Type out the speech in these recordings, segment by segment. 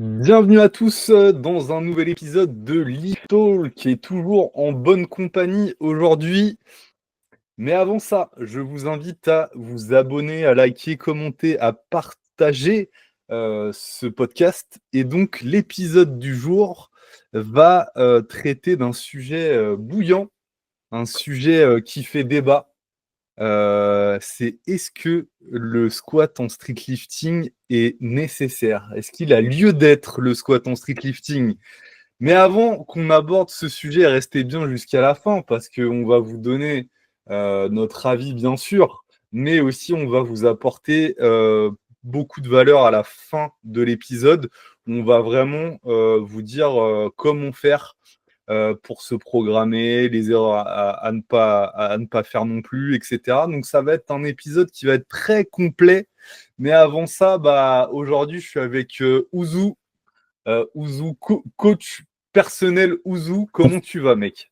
Bienvenue à tous dans un nouvel épisode de Little qui est toujours en bonne compagnie aujourd'hui. Mais avant ça, je vous invite à vous abonner, à liker, commenter, à partager ce podcast. Et donc, l'épisode du jour va traiter d'un sujet bouillant, un sujet qui fait débat. C'est est-ce que le squat en streetlifting est nécessaire? Est-ce qu'il a lieu d'être le squat en streetlifting? Mais avant qu'on aborde ce sujet, restez bien jusqu'à la fin parce qu'on va vous donner notre avis, bien sûr, mais aussi on va vous apporter beaucoup de valeur à la fin de l'épisode. On va vraiment vous dire comment faire pour se programmer, les erreurs à ne pas faire non plus, etc. Donc ça va être un épisode qui va être très complet. Mais avant ça, aujourd'hui, je suis avec Ouzou. Ouzou, coach personnel Ouzou. Comment tu vas, mec?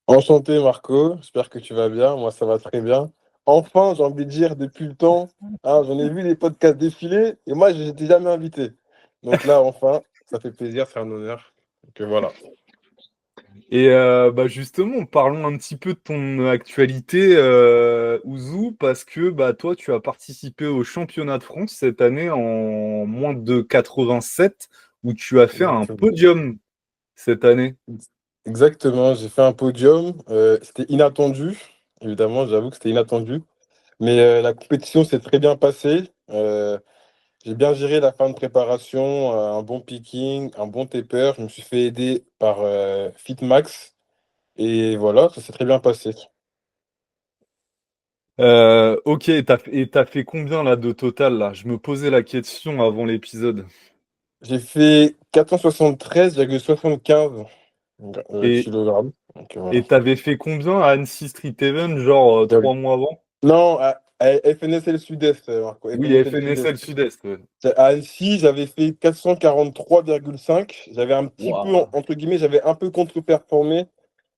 Enchanté Marco, j'espère que tu vas bien, moi ça va très bien. Enfin, j'ai envie de dire, depuis le temps, j'en ai vu les podcasts défiler et moi je n'étais jamais invité. Donc là, enfin, ça fait plaisir, c'est un honneur. Donc voilà. Et justement, parlons un petit peu de ton actualité, Ouzou, parce que toi, tu as participé au championnat de France cette année en moins de 87, où tu as fait un Exactement. podium cette année. Exactement, j'ai fait un podium. C'était inattendu, évidemment, j'avoue que c'était inattendu. Mais la compétition s'est très bien passée. J'ai bien géré la fin de préparation, un bon picking, un bon taper. Je me suis fait aider par Fitmax. Et voilà, ça s'est très bien passé. Ok, et t'as fait combien là de total là? Je me posais la question avant l'épisode. J'ai fait 473,75 Et kilogrammes. Donc, voilà. et t'avais fait combien à Annecy Street Even, genre 3 mois avant? Non, à FNSL Sud-Est, Marco. Oui, FNSL Sud-Est. FNSL Sud-Est. Ouais. À Annecy, j'avais fait 443,5. J'avais un petit peu, Waouh. entre guillemets, j'avais un peu contre-performé.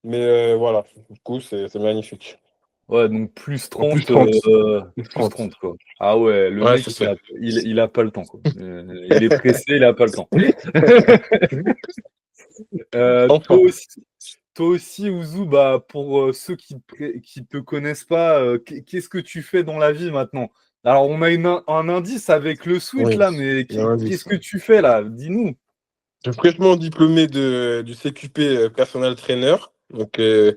Mais voilà, du coup, c'est magnifique. Ouais, donc plus En plus 30, 30. Plus plus 30. 30 quoi. Ah ouais, le Ouais, mec, c'est ça. il a pas le temps, quoi. Il est pressé, il a pas le temps. Toi Enfin. aussi, toi aussi, Ouzou, pour ceux qui te connaissent pas, qu'est-ce que tu fais dans la vie maintenant? Alors, on a un indice avec le switch Oui, là, mais il y a un qu'est-ce indice. que tu fais là? Dis-nous. Je suis fraîchement diplômé du CQP Personal Trainer, donc, que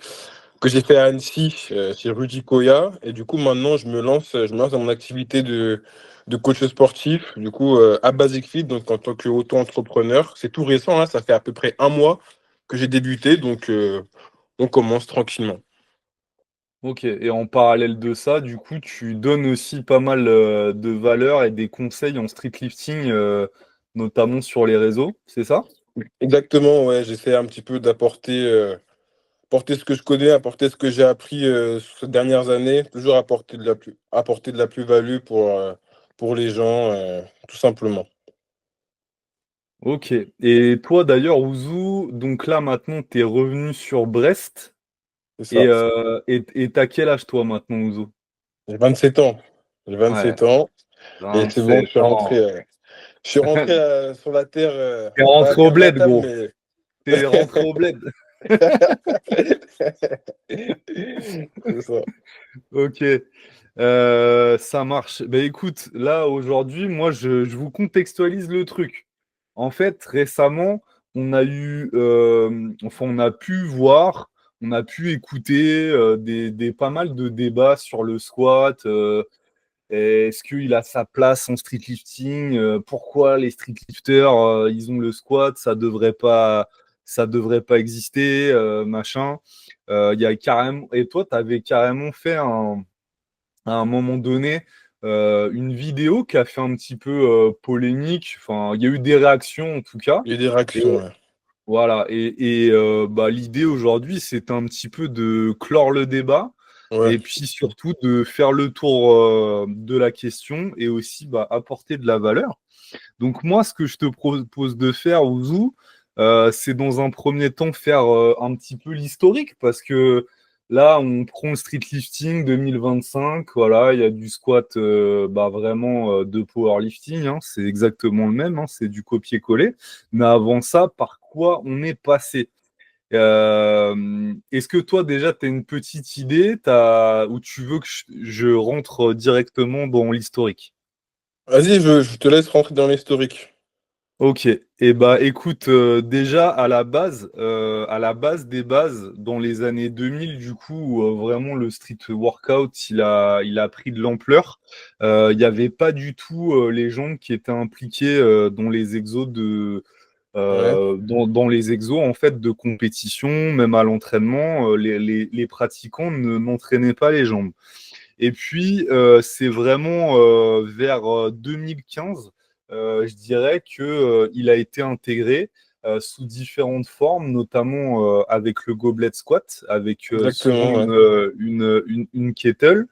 j'ai fait à Annecy, chez Rudy Koya. Et du coup, maintenant, je me lance dans mon activité de coach sportif, du coup, à Basic Fit, donc en tant qu'auto-entrepreneur. C'est tout récent, hein, ça fait à peu près un mois que j'ai débuté, donc on commence tranquillement. Ok, et en parallèle de ça, du coup, tu donnes aussi pas mal de valeurs et des conseils en street lifting, notamment sur les réseaux, c'est ça? Exactement, ouais, j'essaie un petit peu apporter ce que je connais, apporter ce que j'ai appris sur ces dernières années, toujours apporter de la plus-value pour les gens, tout simplement. Ok, et toi d'ailleurs, Ouzou, donc là maintenant, tu es revenu sur Brest, C'est ça. et t'as quel âge toi maintenant, Ouzou? J'ai 27 ans. J'ai Ouais, 27 ans et c'est bon, 27 ans. je suis rentré sur la terre, T'es pas la rentré au terre bled, natale, gros. mais T'es rentré au bled. c'est ça. Ok, ça marche. Ben écoute, là aujourd'hui, moi je vous contextualise le truc. En fait, récemment, on a pu voir, on a pu écouter des pas mal de débats sur le squat. Est-ce qu'il a sa place en streetlifting? Pourquoi les streetlifters, ils ont le squat? Ça devrait pas exister, machin. Il y a carrément, et toi, tu avais carrément fait à un moment donné une vidéo qui a fait un petit peu polémique. Enfin, il y a eu des réactions en tout cas. Il y a des Et réactions, ouais. voilà. L'idée aujourd'hui, c'est un petit peu de clore le débat Ouais, et puis surtout de faire le tour de la question et aussi apporter de la valeur. Donc moi, ce que je te propose de faire, Ouzou, c'est dans un premier temps faire un petit peu l'historique parce que Là, on prend le street lifting 2025. Voilà, il y a du squat vraiment de powerlifting. Hein, c'est exactement le même. Hein, c'est du copier-coller. Mais avant ça, par quoi on est passé? Est-ce que toi, déjà, tu as une petite idée ou tu veux que je rentre directement dans l'historique? Vas-y, je te laisse rentrer dans l'historique. Ok. Et bah écoute, déjà à la base des bases, dans les années 2000, du coup, où, vraiment le street workout, il a pris de l'ampleur. Il n'y avait pas du tout les gens qui étaient impliqués dans les exos Ouais, dans les exos en fait de compétition, même à l'entraînement, les pratiquants n'entraînaient pas les jambes. Et puis, c'est vraiment vers 2015, je dirais que, il a été intégré sous différentes formes, notamment avec le goblet squat, avec souvent exactement, ouais. une kettle.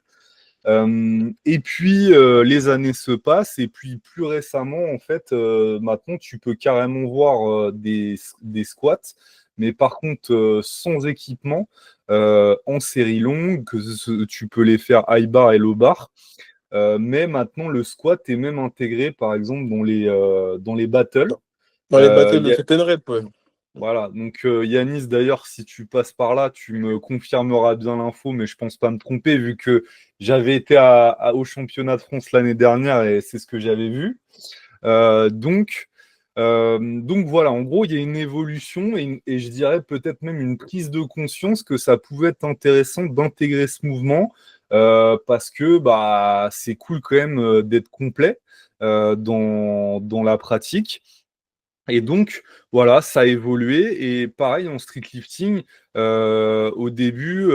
Et puis, les années se passent, et puis plus récemment, en fait, maintenant, tu peux carrément voir des squats, mais par contre, sans équipement, en série longue, tu peux les faire high bar et low bar. Mais maintenant, le squat est même intégré, par exemple, dans les battles. Dans les battles Il de y a- Set and Rep, ouais. voilà, donc Yanis, d'ailleurs, si tu passes par là, tu me confirmeras bien l'info, mais je pense pas me tromper, vu que j'avais été au championnat de France l'année dernière et c'est ce que j'avais vu. Donc voilà, en gros, il y a une évolution et je dirais peut-être même une prise de conscience que ça pouvait être intéressant d'intégrer ce mouvement parce que bah, c'est cool quand même d'être complet dans la pratique. Et donc, voilà, ça a évolué. Et pareil, en street lifting, au début,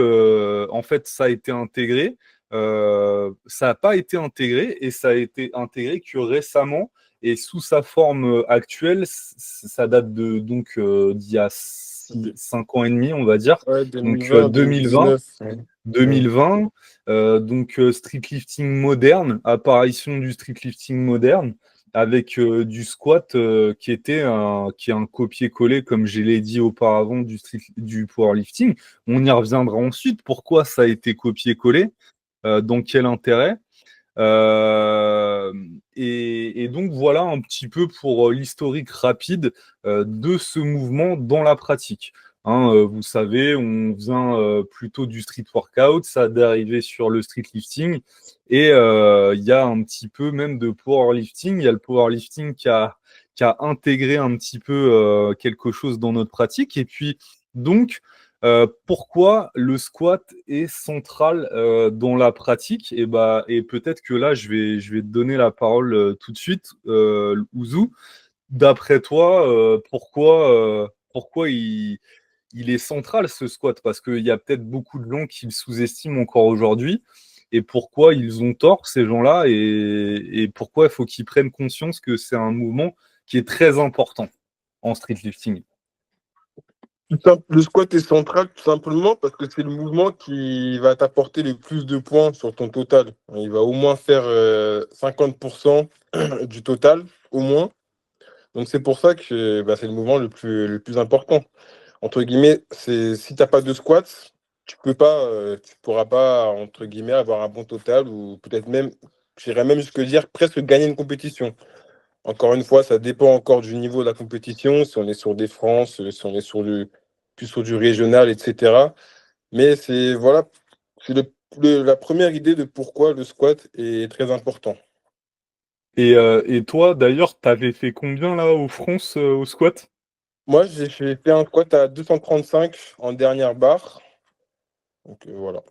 en fait, ça a été intégré. Ça n'a pas été intégré et ça a été intégré que récemment. Et sous sa forme actuelle, ça date d'il y a De- 5 ans et demi, on va dire. Ouais, Donc 2020, 2020. 2019. Ouais. Ouais. 2020, street lifting moderne, apparition du street lifting moderne, avec du squat qui est un copier-coller, comme je l'ai dit auparavant, du powerlifting. On y reviendra ensuite. Pourquoi ça a été copié-collé? Dans quel intérêt? Euh, et donc voilà un petit peu pour l'historique rapide de ce mouvement dans la pratique. Hein, vous savez, on vient plutôt du street workout, ça a dérivé sur le street lifting, et il y a un petit peu même de powerlifting. Il y a le powerlifting qui a intégré un petit peu quelque chose dans notre pratique. Et puis donc pourquoi le squat est central dans la pratique? Et peut-être que là, je vais te donner la parole tout de suite, Ouzou. D'après toi, pourquoi il est central ce squat? Parce qu'il y a peut-être beaucoup de gens qui le sous-estiment encore aujourd'hui. Et pourquoi ils ont tort, ces gens-là, et pourquoi il faut qu'ils prennent conscience que c'est un mouvement qui est très important en street lifting. Le squat est central tout simplement parce que c'est le mouvement qui va t'apporter le plus de points sur ton total. Il va au moins faire 50% du total, au moins. Donc c'est pour ça que bah, c'est le mouvement le plus important. Entre guillemets, c'est si tu n'as pas de squat, tu pourras pas, entre guillemets, avoir un bon total ou peut-être même, j'irais même jusque dire presque gagner une compétition. Encore une fois, ça dépend encore du niveau de la compétition, si on est sur des France, si on est plus sur du régional, etc. Mais c'est voilà, c'est la première idée de pourquoi le squat est très important. Et toi, d'ailleurs, t'avais fait combien là au France au squat? Moi, j'ai fait un squat à 235 en dernière barre. Donc voilà.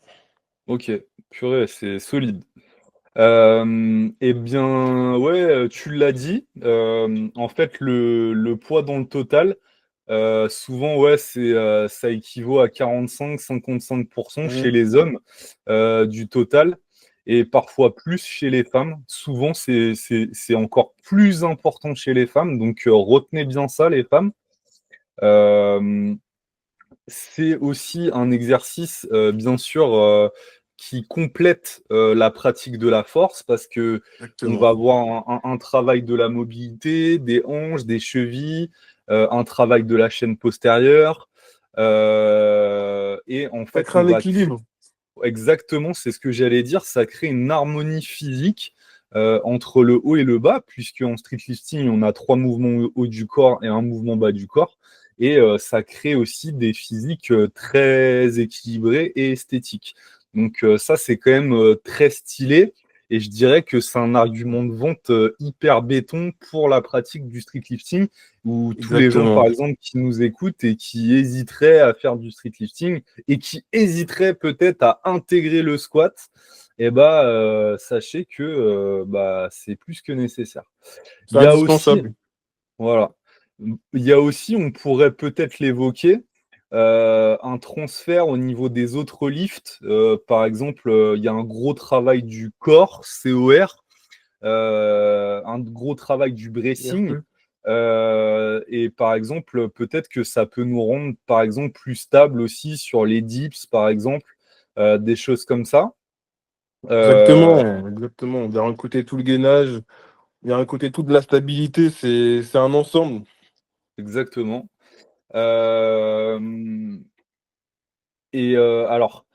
Ok, purée, c'est solide. Eh bien, ouais, tu l'as dit. En fait, le poids dans le total, souvent, ouais, ça équivaut à 45-55% chez Mhm. les hommes du total, et parfois plus chez les femmes. Souvent, c'est encore plus important chez les femmes. Donc, retenez bien ça, les femmes. Euh, c'est aussi un exercice, bien sûr, qui complète la pratique de la force parce que on va Exactement. avoir un travail de la mobilité, des hanches, des chevilles, un travail de la chaîne postérieure. Et en Ça fait, crée on un va équilibre. exactement, c'est ce que j'allais dire, ça crée une harmonie physique entre le haut et le bas, puisque en street lifting, on a trois mouvements haut du corps et un mouvement bas du corps. Et ça crée aussi des physiques très équilibrés et esthétiques. Donc ça, c'est quand même très stylé. Et je dirais que c'est un argument de vente hyper béton pour la pratique du street lifting, où tous les gens, par Exactement. exemple, qui nous écoutent et qui hésiteraient à faire du street lifting et qui hésiteraient peut-être à intégrer le squat, eh ben, sachez que bah, c'est plus que nécessaire. C'est Il y a aussi, indispensable. voilà, il y a aussi, on pourrait peut-être l'évoquer, un transfert au niveau des autres lifts. Par exemple, il y a un gros travail du corps, COR, un gros travail du bracing. Merci. Et par exemple, peut-être que ça peut nous rendre, par exemple, plus stable aussi sur les dips, par exemple, des choses comme ça. Euh, Exactement, exactement. D'un côté, tout le gainage, il y a un côté toute la stabilité, c'est un ensemble. exactement. Euh, alors,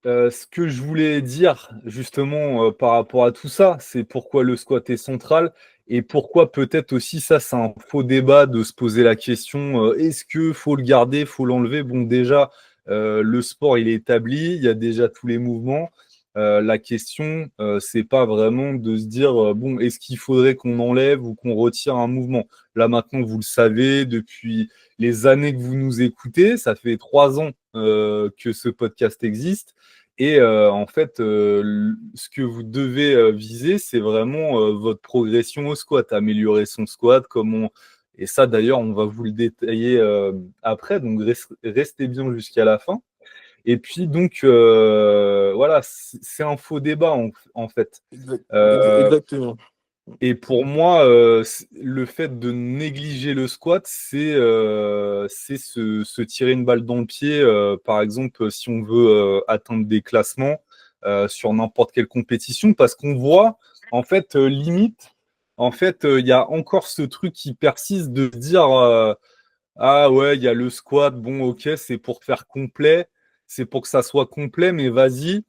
ce que je voulais dire justement par rapport à tout ça, c'est pourquoi le squat est central et pourquoi peut-être aussi ça, c'est un faux débat de se poser la question est-ce que faut le garder, faut l'enlever? Bon, déjà, le sport il est établi, il y a déjà tous les mouvements. La question, c'est pas vraiment de se dire bon, est-ce qu'il faudrait qu'on enlève ou qu'on retire un mouvement? Là maintenant, vous le savez, depuis les années que vous nous écoutez, ça fait 3 ans que ce podcast existe. Et en fait, ce que vous devez viser, c'est vraiment votre progression au squat, améliorer son squat, comment. Et ça, d'ailleurs, on va vous le détailler après, donc restez bien jusqu'à la fin. Et puis, donc, voilà, c'est un faux débat, en fait. Euh, Exactement. et pour moi, le fait de négliger le squat, c'est se tirer une balle dans le pied. Par exemple, si on veut atteindre des classements sur n'importe quelle compétition, parce qu'on voit, en fait, limite, en fait, il y a encore ce truc qui persiste de dire ah ouais, il y a le squat, bon, ok, c'est pour faire complet, c'est pour que ça soit complet, mais vas-y.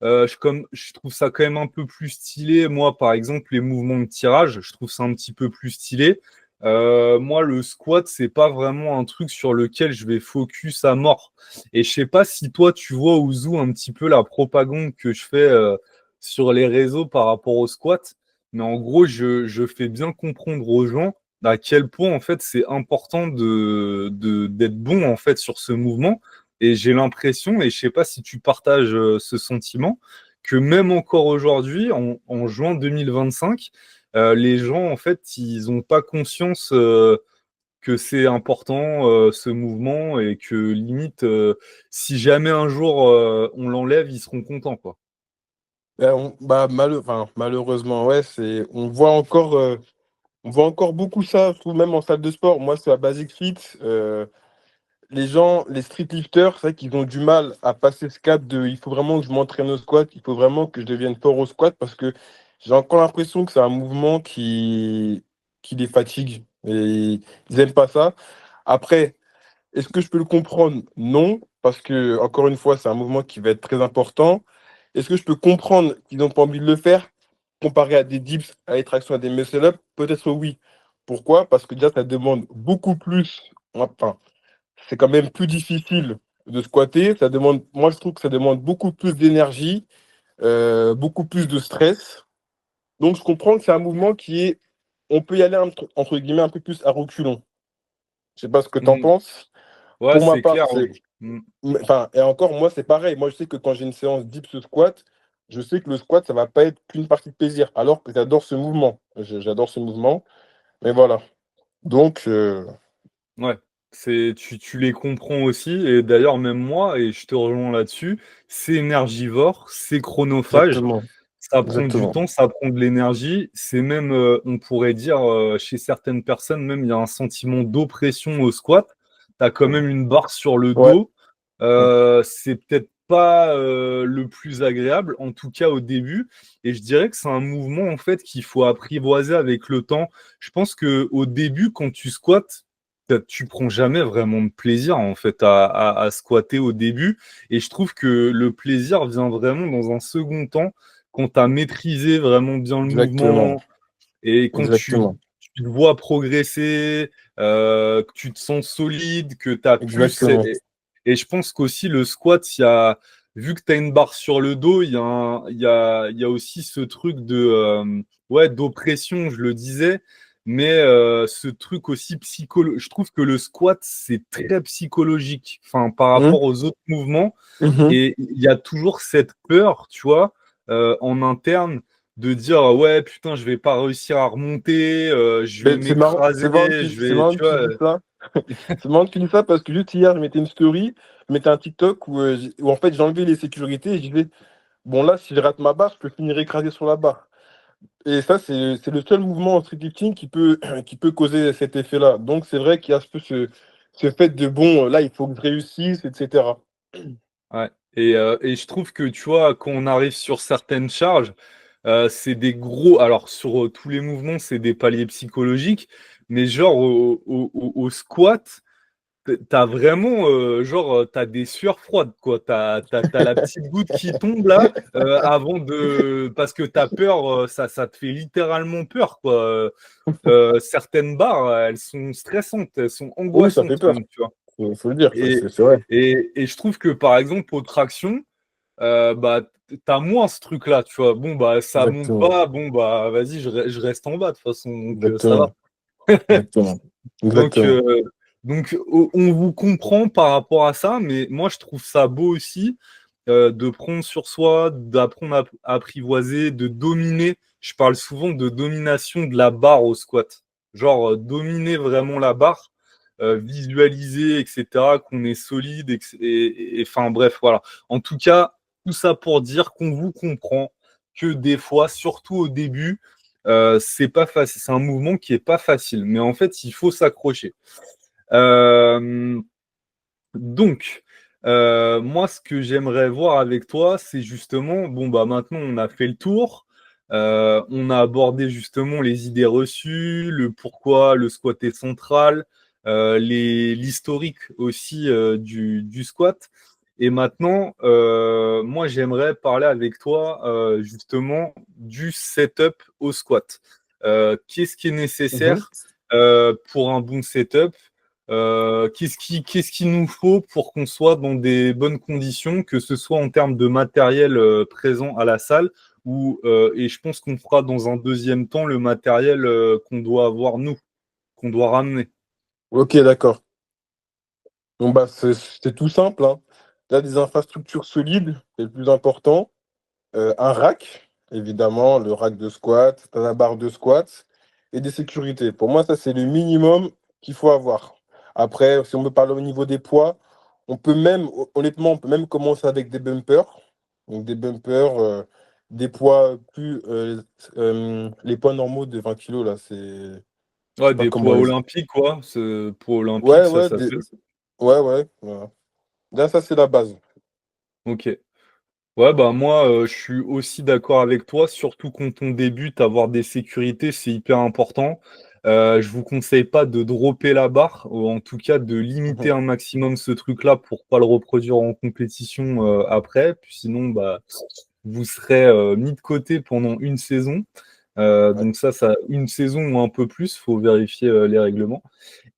Je trouve ça quand même un peu plus stylé. Moi, par exemple, les mouvements de tirage, je trouve ça un petit peu plus stylé. Moi, le squat, c'est pas vraiment un truc sur lequel je vais focus à mort. Et je sais pas si toi, tu vois, Ouzou, un petit peu la propagande que je fais sur les réseaux par rapport au squat. Mais en gros, je fais bien comprendre aux gens à quel point, en fait, c'est important d'être bon, en fait, sur ce mouvement. Et j'ai l'impression, et je sais pas si tu partages ce sentiment, que même encore aujourd'hui, en juin 2025, les gens, en fait, ils n'ont pas conscience que c'est important ce mouvement et que limite, si jamais un jour on l'enlève, ils seront contents, quoi. Bah, malheureusement, ouais, on voit encore beaucoup ça, je trouve, même en salle de sport. Moi, c'est à Basic Fit. Les gens, les street lifters, c'est vrai qu'ils ont du mal à passer ce cap de il faut vraiment que je m'entraîne au squat, il faut vraiment que je devienne fort au squat parce que j'ai encore l'impression que c'est un mouvement qui les fatigue et ils n'aiment pas ça. Après, est-ce que je peux le comprendre? Non, parce que, encore une fois, c'est un mouvement qui va être très important. Est-ce que je peux comprendre qu'ils n'ont pas envie de le faire comparé à des dips, à des tractions, à des muscle-up? Peut-être oui. Pourquoi? Parce que déjà, ça demande beaucoup plus. Enfin, c'est quand même plus difficile de squatter. Ça demande, moi, je trouve que ça demande beaucoup plus d'énergie, beaucoup plus de stress. Donc, je comprends que c'est un mouvement qui est, on peut y aller entre guillemets un peu plus à reculons. Je sais pas ce que tu en Mm. penses. Ouais, Pour ma c'est part, clair. c'est, Mm. enfin, et encore, moi, c'est pareil. Moi, je sais que quand j'ai une séance dips squat, je sais que le squat, ça va pas être qu'une partie de plaisir, alors que j'adore ce mouvement. J'adore ce mouvement. Mais voilà. Donc, Ouais, tu les comprends aussi. Et d'ailleurs, même moi, et je te rejoins là-dessus, c'est énergivore, c'est chronophage. exactement. Ça prend du Exactement. temps, ça prend de l'énergie. C'est même, on pourrait dire, chez certaines personnes, même, il y a un sentiment d'oppression au squat. Tu as quand même une barre sur le Ouais. dos. C'est peut-être pas le plus agréable, en tout cas au début. Et je dirais que c'est un mouvement, en fait, qu'il faut apprivoiser avec le temps. Je pense que au début, quand tu squattes, tu prends jamais vraiment de plaisir en fait à squatter au début. Et je trouve que le plaisir vient vraiment dans un second temps quand tu as maîtrisé vraiment bien le Exactement. mouvement et quand Exactement. tu te vois progresser, que tu te sens solide, que tu as plus. Exactement. Et je pense qu'aussi le squat, vu que tu as une barre sur le dos, il y a aussi ce truc ouais, d'oppression, je le disais, mais ce truc aussi psychologique. Je trouve que le squat, c'est très psychologique, enfin, par Mhm. rapport aux autres mouvements. Mhm. Et il y a toujours cette peur, tu vois, en interne, de dire ouais, putain, je vais pas réussir à remonter, je vais Mais m'écraser, je c'est vais, marrant tu que tu vois. dis ça. C'est marrant que tu dis ça parce que juste hier, je mettais une story, je mettais un TikTok où en fait j'ai enlevé les sécurités et je disais, bon là, si je rate ma barre, je peux finir écrasé sur la barre. Et ça, c'est le seul mouvement en streetlifting qui peut causer cet effet-là. Donc c'est vrai qu'il y a un peu ce fait de bon, là, il faut que je réussisse, etc. Ouais. Et je trouve que, tu vois, quand on arrive sur certaines charges, c'est des gros. Alors, sur tous les mouvements, c'est des paliers psychologiques, mais genre au squat, t'as vraiment, t'as des sueurs froides, quoi. T'as la petite goutte qui tombe là, avant de. Parce que t'as peur, ça te fait littéralement peur, quoi. Certaines barres, elles sont stressantes, elles sont Oui, ça fait angoissantes, peur, même, tu vois. faut le dire, Et, c'est vrai. et je trouve que, par exemple, aux tractions, bah, t'as moins ce truc-là, tu vois. Bon, bah, ça monte Exactement, pas, bon, bah, vas-y, je reste en bas, de toute façon, donc ça va. exactement, exactement, Donc, exactement. on vous comprend par rapport à ça, mais moi, je trouve ça beau aussi de prendre sur soi, d'apprendre à apprivoiser, de dominer. Je parle souvent de domination de la barre au squat. Genre, dominer vraiment la barre, visualiser, etc., qu'on est solide, enfin, bref, voilà. En tout cas, tout ça pour dire qu'on vous comprend, que des fois, surtout au début, c'est pas facile. C'est un mouvement qui est pas facile, mais en fait, il faut s'accrocher. Euh, donc, moi, ce que j'aimerais voir avec toi, c'est justement, bon, bah maintenant, on a fait le tour. On a abordé justement les idées reçues, le pourquoi le squat est central, l'historique aussi du squat. Et maintenant, moi, j'aimerais parler avec toi justement du setup au squat. Qu'est-ce qui est Mhm. nécessaire pour un bon setup? Qu'est-ce qu'il nous faut pour qu'on soit dans des bonnes conditions, que ce soit en termes de matériel présent à la salle, et je pense qu'on fera dans un deuxième temps le matériel qu'on doit avoir nous, qu'on doit ramener. Ok, d'accord. Bon, bah, c'est tout simple, hein. Tu as des infrastructures solides, c'est le plus important. Un rack, évidemment, le rack de squat, tu as la barre de squat et des sécurités. Pour moi, ça, c'est le minimum qu'il faut avoir. Après, si on veut parler au niveau des poids, on peut même, honnêtement, on peut même commencer avec des bumpers. Donc, des bumpers, des poids plus. Les poids normaux de 20 kilos, là, je Ouais, sais pas des comment poids les. olympiques, quoi. Poids olympiques, Ouais, ça ouais, s'appelle. ouais, ouais. Voilà. Là, ça, c'est la base. Ok. Ouais, bah moi, je suis aussi d'accord avec toi, surtout quand on débute, avoir des sécurités, c'est hyper important. Je vous conseille pas de dropper la barre, ou en tout cas de limiter Mhm. un maximum ce truc-là pour pas le reproduire en compétition après, puis sinon, bah, vous serez mis de côté pendant une saison. Ouais. Donc ça, une saison ou un peu plus, faut vérifier les règlements.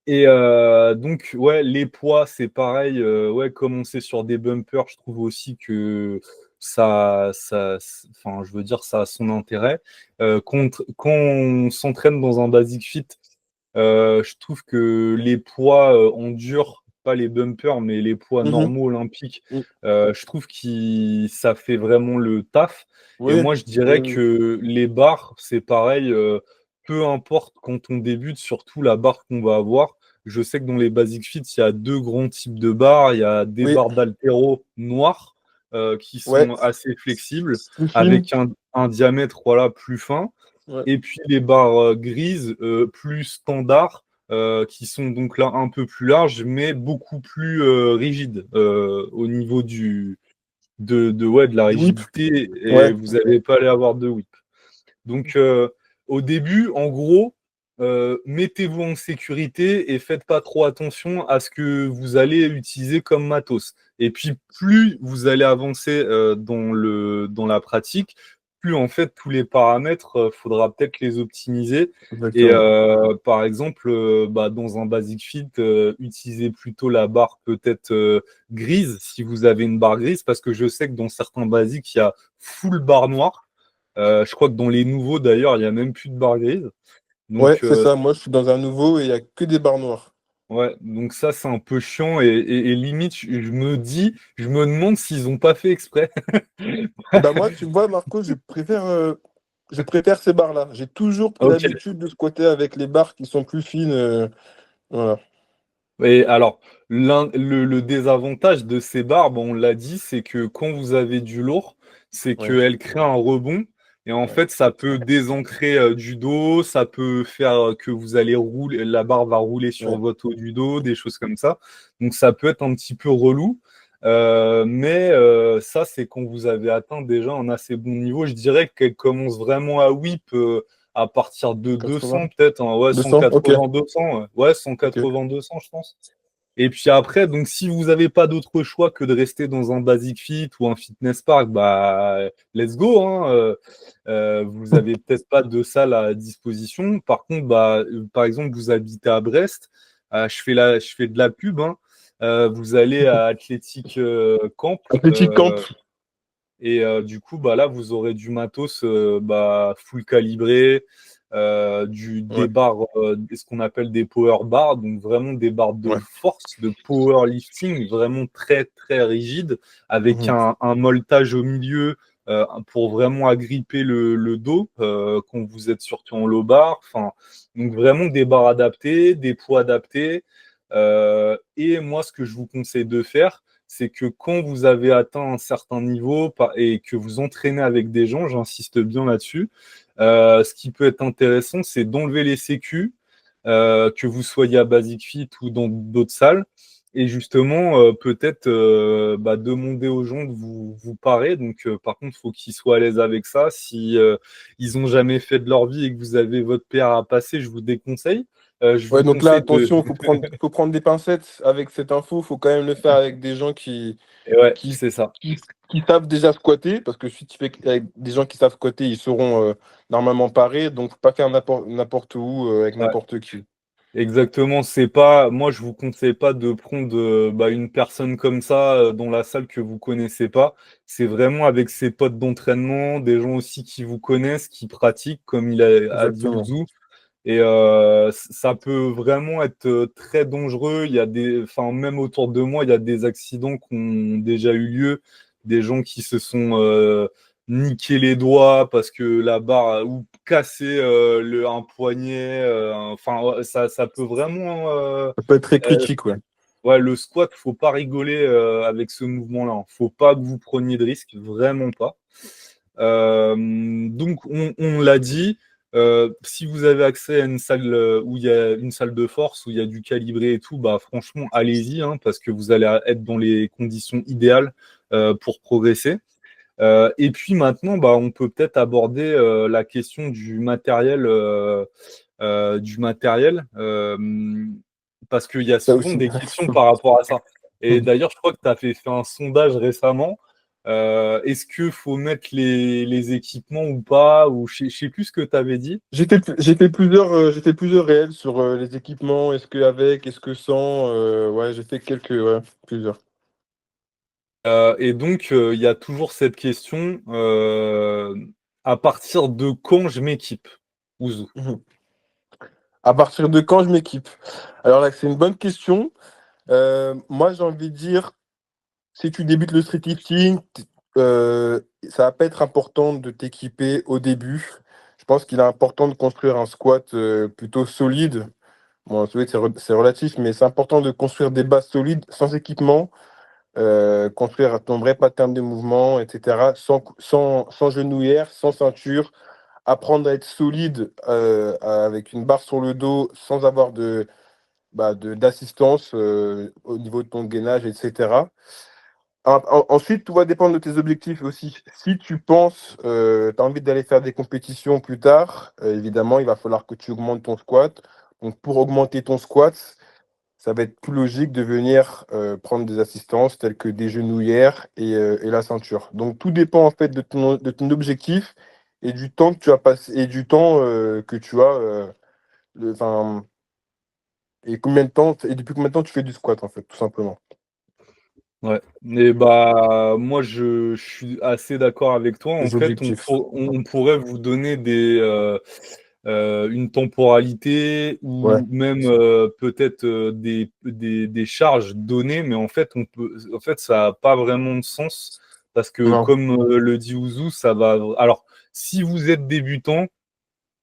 Et donc, ouais, les poids, c'est pareil. Ouais, commencer sur des bumpers, je trouve aussi que enfin, je veux dire, ça a son intérêt. Quand on s'entraîne dans un basic fit, je trouve que les poids en dur, pas les bumpers, mais les poids Mhm. normaux olympiques, Mm. je trouve que ça fait vraiment le taf. Et Oui, moi, je oui, dirais oui. que les barres, c'est pareil. Peu importe quand on débute, surtout la barre qu'on va avoir. Je sais que dans les Basic Fit, il y a deux grands types de barres. Il y a des Oui, barres d'haltéro noires qui ouais. sont assez flexibles, Plus fine. avec un diamètre voilà, plus fin. Ouais. Et puis les barres grises plus standards, qui sont donc là un peu plus larges, mais beaucoup plus rigides au niveau ouais, de la Du whip. rigidité, et Ouais. vous n'allez pas aller avoir de whip. Donc au début, en gros, mettez-vous en sécurité et faites pas trop attention à ce que vous allez utiliser comme matos. Et puis, plus vous allez avancer dans la pratique, plus en fait tous les paramètres, faudra peut-être les optimiser. Et Exactement. par exemple, dans un Basic Fit, utilisez plutôt la barre peut-être grise si vous avez une barre grise, parce que je sais que dans certains basiques, il y a full barre noire. Je crois que dans les nouveaux, d'ailleurs, il n'y a même plus de barre grise. Ouais, Donc, c'est ça. Moi, je suis dans un nouveau et il n'y a que des barres noires. ouais, donc ça, c'est un peu chiant et limite, je me demande s'ils ont pas fait exprès. Bah moi, tu vois, Marco, je préfère ces barres-là. J'ai toujours pris Ok. l'habitude de squatter avec les barres qui sont plus fines. Voilà. Et alors, le désavantage de ces barbes, on l'a dit, c'est que quand vous avez du lourd, c'est Ouais, qu'elles créent un rebond. Et en ouais, fait, ça peut désancrer du dos, ça peut faire que vous allez rouler, la barre va rouler sur ouais. votre haut du dos, des choses comme ça. Donc, ça peut être un petit peu relou. Mais ça, c'est quand vous avez atteint déjà un assez bon niveau. Je dirais qu'elle commence vraiment à whip à partir de 200 80. peut-être, hein, ouais, 200? Ok. 180, 200, ouais, Ok. 180, 200, je pense. Et puis après, donc si vous n'avez pas d'autre choix que de rester dans un Basic Fit ou un Fitness Park, bah let's go, hein. Vous avez peut-être pas de salle à disposition. Par contre, par exemple, vous habitez à Brest, je fais de la pub, hein. Vous allez à Athletic Camp. Athletic Camp. Et du coup, là, vous aurez du matos full calibré, des Ouais, barres, ce qu'on appelle des power bars, donc vraiment des barres de ouais. force, de powerlifting, vraiment très, très rigides, avec Mhm. un molletage au milieu pour vraiment agripper le dos quand vous êtes surtout en low bar. Enfin, donc vraiment des barres adaptées, des poids adaptés. Et moi, ce que je vous conseille de faire, c'est que quand vous avez atteint un certain niveau et que vous entraînez avec des gens, j'insiste bien là-dessus, ce qui peut être intéressant, c'est d'enlever les sécu, que vous soyez à Basic Fit ou dans d'autres salles, et justement, peut-être demander aux gens de vous parer. Donc, par contre, il faut qu'ils soient à l'aise avec ça. Si ils n'ont jamais fait de leur vie et que vous avez votre PR à passer, je vous déconseille. Je Ouais, vous donc là, conseille de... attention, faut prendre des pincettes avec cette info. Faut quand même le faire avec des gens Et ouais, qui, c'est ça. qui savent déjà squatter, parce que si tu fais avec des gens qui savent squatter, ils seront normalement parés. Donc, faut pas faire n'importe où avec Ouais. n'importe qui. Exactement, c'est pas, moi je vous conseille pas de prendre une personne comme ça dans la salle que vous connaissez pas. C'est vraiment avec ses potes d'entraînement, des gens aussi qui vous connaissent, qui pratiquent, comme a dit Exactement. Ouzou. Et ça peut vraiment être très dangereux. Il y a enfin même autour de moi, il y a des accidents qui ont déjà eu lieu, des gens qui se sont niqué les doigts parce que la barre ou cassé un poignet. Enfin, ouais, ça peut vraiment. Ça peut être très Euh, critique, ouais. ouais, le squat, faut pas rigoler avec ce mouvement-là. Faut pas que vous preniez de risques, vraiment pas. Donc, on l'a dit, si vous avez accès à une salle où il y a une salle de force, où il y a du calibré et tout, bah franchement, allez-y, hein, parce que vous allez être dans les conditions idéales pour progresser. Et puis maintenant, on peut peut-être aborder la question du matériel, parce qu'il y a Ça souvent aussi. des questions par rapport à ça. Et d'ailleurs, je crois que tu as fait un sondage récemment. Est-ce qu'il faut mettre les équipements ou pas? Ou je sais plus ce que tu avais dit. J'ai fait plusieurs réels sur les équipements, est-ce que avec, est-ce que sans. Ouais, j'ai fait ouais, plusieurs. Et donc, il y a toujours cette question, à partir de quand je m'équipe, Ouzou? Mhm. À partir de quand je m'équipe? Alors là, c'est une bonne question. Moi, j'ai envie de dire, si tu débutes le street lifting, ça va pas être important de t'équiper au début. Je pense qu'il est important de construire un squat plutôt solide. Bon, solide, c'est relatif, mais c'est important de construire des bases solides sans équipement, construire ton vrai pattern de mouvement, etc., sans genouillère, sans ceinture, apprendre à être solide avec une barre sur le dos sans avoir d'assistance au niveau de ton gainage, etc. Ensuite, tout va dépendre de tes objectifs aussi. Si tu penses, tu as envie d'aller faire des compétitions plus tard, évidemment, il va falloir que tu augmentes ton squat. Donc pour augmenter ton squat, ça va être plus logique de venir, prendre des assistances telles que des genouillères et la ceinture. Donc tout dépend en fait de ton objectif et du temps que tu as passé et du temps, que tu as, enfin et combien de temps et depuis combien de temps tu fais du squat en fait, tout simplement. Ouais, et bah, moi je suis assez d'accord avec toi. En Les fait, objectifs. on pourrait vous donner une temporalité Ouais, ou même, peut-être, des charges données, mais en fait, ça a pas vraiment de sens parce que non, comme, le dit Ouzou, ça va alors si vous êtes débutant,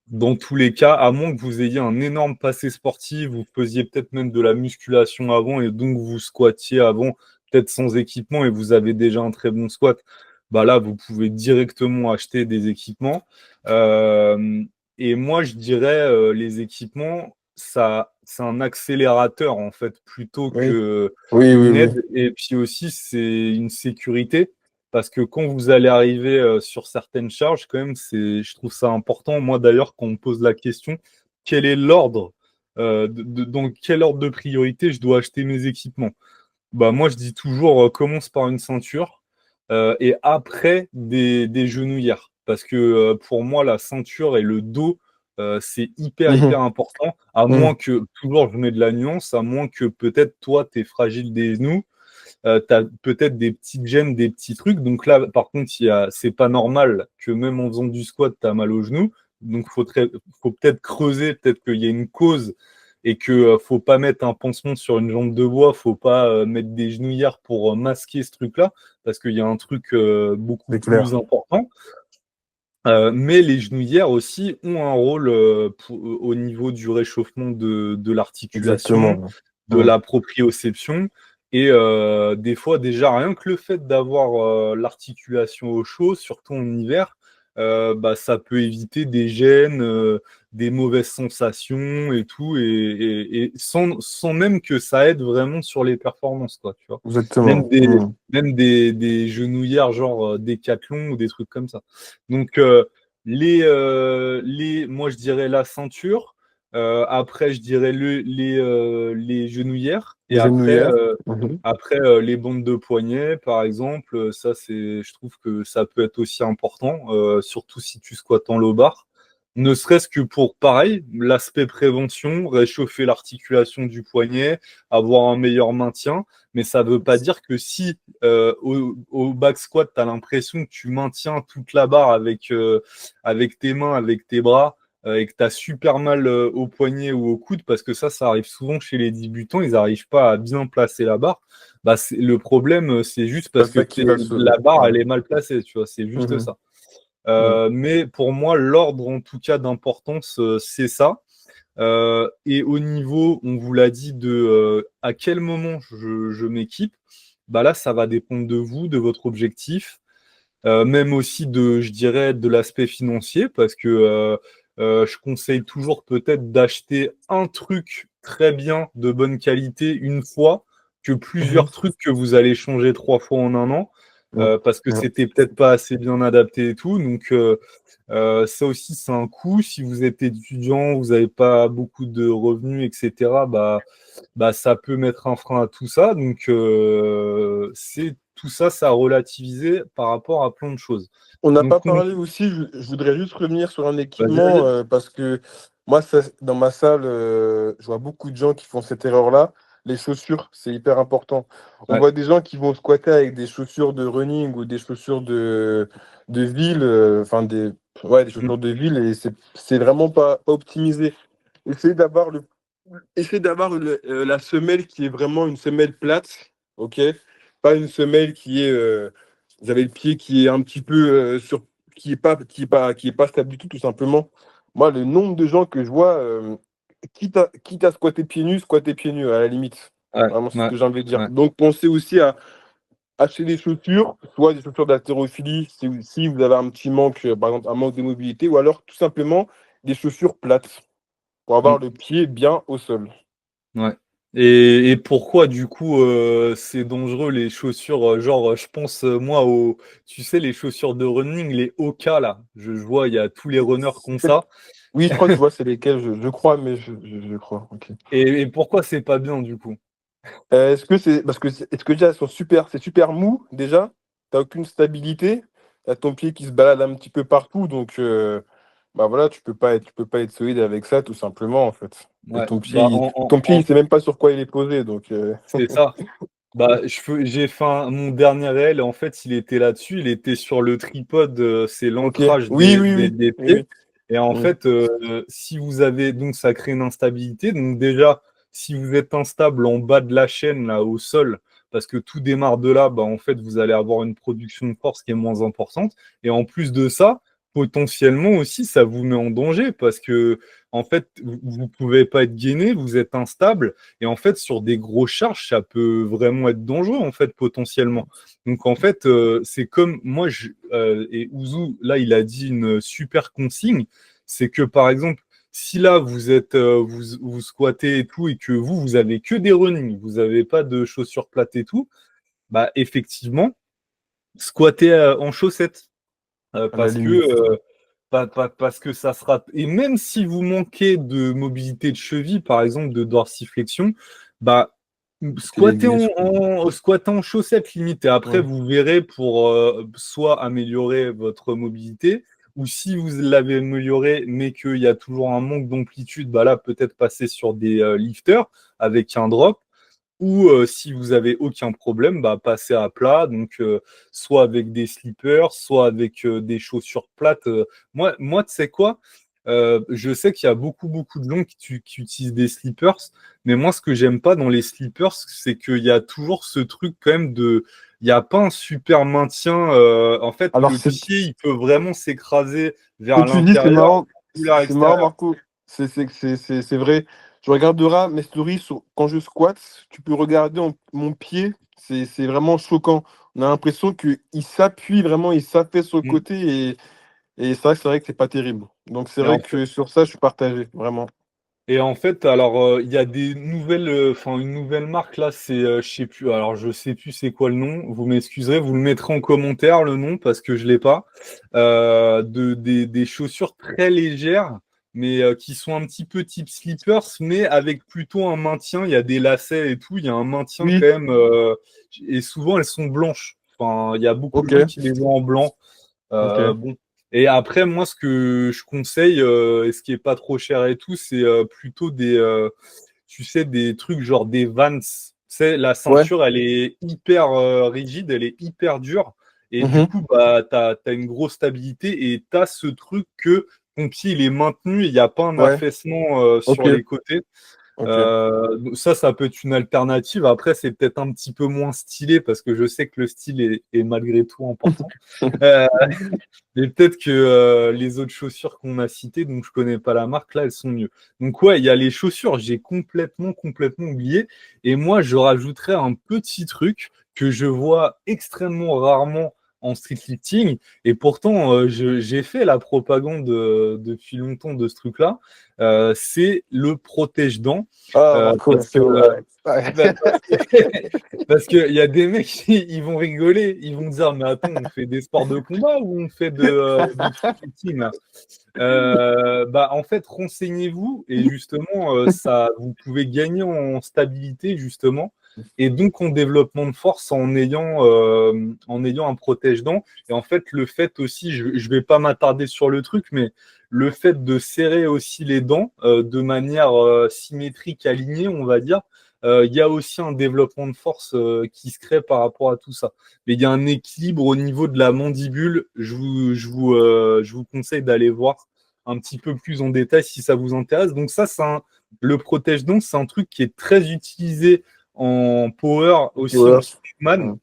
dans tous les cas, à moins que vous ayez un énorme passé sportif, vous faisiez peut-être même de la musculation avant et donc vous squattiez avant, peut-être sans équipement et vous avez déjà un très bon squat, bah là, vous pouvez directement acheter des équipements. Euh, et moi, je dirais, les équipements, ça, c'est un accélérateur en fait, plutôt oui. que Oui, oui, une oui. aide. Et puis aussi, c'est une sécurité. Parce que quand vous allez arriver, sur certaines charges, quand même, je trouve ça important. Moi, d'ailleurs, quand on me pose la question, quel est l'ordre, dans quel ordre de priorité je dois acheter mes équipements? Bah, moi, je dis toujours, commence par une ceinture, et après des genouillères. Parce que, pour moi, la ceinture et le dos, c'est hyper, Mmh. hyper important. À Mmh. moins que, toujours, je mets de la nuance, à moins que peut-être toi, tu es fragile des genoux, tu as peut-être des petites gênes, des petits trucs. Donc là, par contre, c'est pas normal que même en faisant du squat, tu as mal au genou. Donc faut peut-être creuser, peut-être qu'il y a une cause et que, faut pas mettre un pansement sur une jambe de bois, faut pas, mettre des genouillères pour, masquer ce truc-là, parce qu'il y a un truc, beaucoup C'est plus clair. important. Mais les genouillères aussi ont un rôle, au niveau du réchauffement de l'articulation, Exactement. de Mmh. la proprioception. Et des fois, déjà, rien que le fait d'avoir, l'articulation au chaud, surtout en hiver, bah, ça peut éviter des gènes, des mauvaises sensations et tout, et sans même que ça aide vraiment sur les performances, quoi, tu vois. Même Exactement. des, Mmh. même des genouillères genre, Décathlon ou des trucs comme ça. Donc, moi, je dirais la ceinture. Après, je dirais les genouillères. Et Les après, genouillères. Mmh. les bandes de poignet, par exemple, ça, je trouve que ça peut être aussi important, surtout si tu squattes en low bar. Ne serait-ce que pour, pareil, l'aspect prévention, réchauffer l'articulation du poignet, avoir un meilleur maintien. Mais ça ne veut pas dire que si, au back squat, tu as l'impression que tu maintiens toute la barre avec tes mains, avec tes bras, et que tu as super mal, au poignet ou au coude, parce que ça arrive souvent chez les débutants, ils n'arrivent pas à bien placer la barre. Bah, le problème, c'est juste Pas parce que ça qui va sauver. la barre, Ouais. elle est mal placée, tu vois, c'est juste Mmh. ça. Mmh. Mais pour moi, l'ordre, en tout cas, d'importance, c'est ça. Et au niveau, on vous l'a dit, de à quel moment je m'équipe, bah là, ça va dépendre de vous, de votre objectif, même aussi je dirais, de l'aspect financier, parce que, je conseille toujours peut-être d'acheter un truc très bien, de bonne qualité, une fois, que Mmh. plusieurs trucs que vous allez changer 3 fois en un an, Mmh. parce que Mmh. c'était peut-être pas assez bien adapté et tout. Donc, ça aussi, c'est un coût. Si vous êtes étudiant, vous n'avez pas beaucoup de revenus, etc., bah, ça peut mettre un frein à tout ça. Donc, tout ça, ça a relativisé par rapport à plein de choses. On n'a Donc, pas parlé aussi, je voudrais juste revenir sur un vas-y, équipement, vas-y. parce que moi, dans ma salle, je vois beaucoup de gens qui font cette erreur-là. Les chaussures, c'est hyper important. On Ouais. voit des gens qui vont squatter avec des chaussures de running ou des chaussures de ville, enfin ouais, des Mm. chaussures de ville, et c'est vraiment pas optimisé. Essayez d'avoir la semelle qui est vraiment une semelle plate, ok? Pas une semelle qui est, vous avez le pied qui est un petit peu, qui est pas stable du tout, tout simplement. Moi, le nombre de gens que je vois, quitte à squatter pieds nus, à la limite. Ouais, Vraiment, c'est ce ouais, que j'ai envie de dire. ouais. Donc, pensez aussi à acheter des chaussures, soit des chaussures d'haltérophilie, si vous avez un petit manque, par exemple, un manque de mobilité, ou alors tout simplement des chaussures plates pour avoir Mm. le pied bien au sol. Ouais. Et pourquoi du coup c'est dangereux les chaussures genre je pense moi aux tu sais les chaussures de running les Hoka là je vois il y a tous les runners qui ont ça Oui, je crois que je vois c'est lesquels, je crois, mais je crois. Ok. et pourquoi c'est pas bien du coup? Est-ce que c'est parce que est-ce que déjà c'est super mou déjà, t'as aucune stabilité, t'as ton pied qui se balade un petit peu partout, donc bah voilà, tu peux pas être solide avec ça tout simplement en fait. Et Ouais bah ton pied il sait même pas sur quoi il est posé, donc c'est ça. Bah, j'ai fait mon dernier réel, en fait, il était là-dessus, il était sur le tripode, c'est ok. l'ancrage Oui, oui, oui, des oui, pieds. oui. Et en Oui. fait, si vous avez, donc ça crée une instabilité. Donc déjà, si vous êtes instable en bas de la chaîne, là, au sol, parce que tout démarre de là, bah, en fait, vous allez avoir une production de force qui est moins importante. Et en plus de ça, potentiellement aussi, ça vous met en danger parce que, en fait, vous pouvez pas être gainé, vous êtes instable. Et en fait, sur des gros charges, ça peut vraiment être dangereux, en fait, potentiellement. Donc, en fait, c'est comme moi, et Ouzou, là, il a dit une super consigne. C'est que, par exemple, si là, vous squattez et tout, et que vous avez que des running, vous n'avez pas de chaussures plates et tout, bah, effectivement, squattez en chaussettes. À la Parce que limite. parce que ça sera. Et même si vous manquez de mobilité de cheville, par exemple de dorsiflexion, bah, Qu'il existe. squattez en chaussettes limite. Et après, Ouais. vous verrez pour soit améliorer votre mobilité, ou si vous l'avez amélioré, mais qu'il y a toujours un manque d'amplitude, bah là, peut-être passer sur des lifters avec un drop. Ou si vous avez aucun problème, bah, passez à plat, donc soit avec des slippers, soit avec des chaussures plates. Moi, tu sais quoi? Je sais qu'il y a beaucoup de gens qui utilisent des slippers, mais moi, ce que j'aime pas dans les slippers, c'est qu'il y a toujours ce truc quand même de, il n'y a pas un super maintien. En fait, Alors le c'est pied, il peut vraiment s'écraser que vers tu dis, l'intérieur ou vers c'est marrant, l'extérieur. Marco. C'est vrai. Je regarderas mes stories quand je squatte. Tu peux regarder mon pied. C'est vraiment choquant. On a l'impression qu'il s'appuie vraiment, il s'affaisse sur le Mm. côté et c'est vrai que c'est pas terrible. Donc c'est Et vrai en que sur ça, je suis partagé, vraiment. Et en fait, alors il y a des nouvelles, enfin une nouvelle marque là, c'est, je sais plus, alors je sais plus c'est quoi le nom. Vous m'excuserez, vous le mettrez en commentaire le nom parce que je l'ai pas. Des chaussures très légères, mais qui sont un petit peu type slippers, mais avec plutôt un maintien. Il y a des lacets et tout, il y a un maintien quand Oui, même. Et souvent elles sont blanches. Enfin, il y a beaucoup de ok, gens qui les ont en blanc. ok. Bon. Et après, moi, ce que je conseille, et ce qui est pas trop cher et tout, c'est plutôt tu sais, des trucs genre des Vans. C'est la Ouais. ceinture, elle est hyper rigide, elle est hyper dure. Et du Mhm. coup, bah, t'as une grosse stabilité et t'as ce truc que ton pied, il est maintenu, il n'y a pas un Ouais. affaissement Ok, sur les côtés. ok. Ça peut être une alternative. Après, c'est peut-être un petit peu moins stylé parce que je sais que le style est malgré tout important. Euh, mais peut-être que les autres chaussures qu'on a citées, donc je connais pas la marque, là, elles sont mieux. Donc ouais, il y a les chaussures, j'ai complètement oublié. Et moi, je rajouterais un petit truc que je vois extrêmement rarement en street lifting. Et pourtant, j'ai fait la propagande depuis longtemps de ce truc-là. C'est le protège-dents. Ah, Euh, Marco, parce c'est que vrai. Ouais. bah, parce que parce qu'il y a des mecs, ils vont rigoler, ils vont dire, mais attends, on fait des sports de combat ou on fait du street là? Bah, en fait, renseignez-vous et justement, ça, vous pouvez gagner en stabilité justement et donc en développement de force en ayant un protège-dents. Et en fait, le fait aussi, je vais pas m'attarder sur le truc, mais le fait de serrer aussi les dents de manière symétrique, alignée, on va dire, il y a aussi un développement de force qui se crée par rapport à tout ça. Mais il y a un équilibre au niveau de la mandibule. Je vous conseille d'aller voir un petit peu plus en détail si ça vous intéresse. Donc ça, le protège-dents, c'est un truc qui est très utilisé en power, aussi en Ouais. strongman,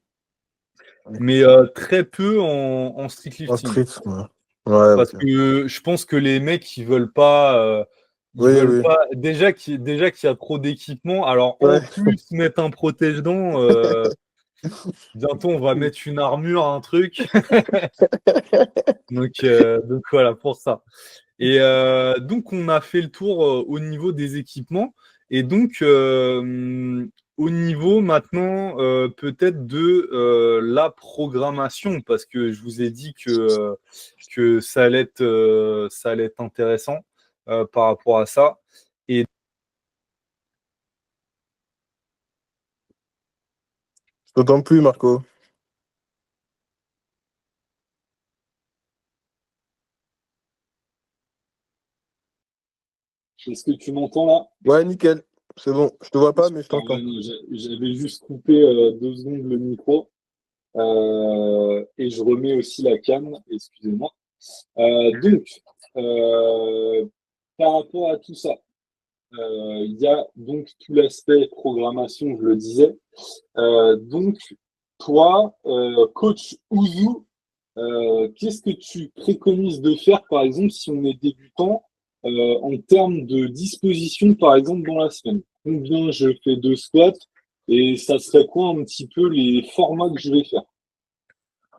Ouais. mais très peu en street Un lifting. street, ouais. Ouais, Parce ok. que je pense que les mecs, ils Oui, veulent oui. pas, déjà qu'il y a trop d'équipements, alors en Ouais. plus mettre un protège-dents, bientôt on va mettre une armure, un truc. Donc voilà, pour ça. Et donc, on a fait le tour au niveau des équipements. Et donc, au niveau maintenant, peut-être de la programmation, parce que je vous ai dit que ça allait être intéressant par rapport à ça. Et Je t'entends plus, Marco. est-ce que tu m'entends là? Ouais, nickel. C'est bon. Je te vois pas, mais je Ah ouais, t'entends. non, j'avais juste coupé 2 secondes le micro et je remets aussi la cam, excusez-moi. Donc, euh, par rapport à tout ça, il y a donc tout l'aspect programmation, je le disais. Donc, toi, coach Ouzou, qu'est-ce que tu préconises de faire, par exemple, si on est débutant, en termes de disposition, par exemple, dans la semaine? Combien je fais de squats et ça serait quoi un petit peu les formats que je vais faire?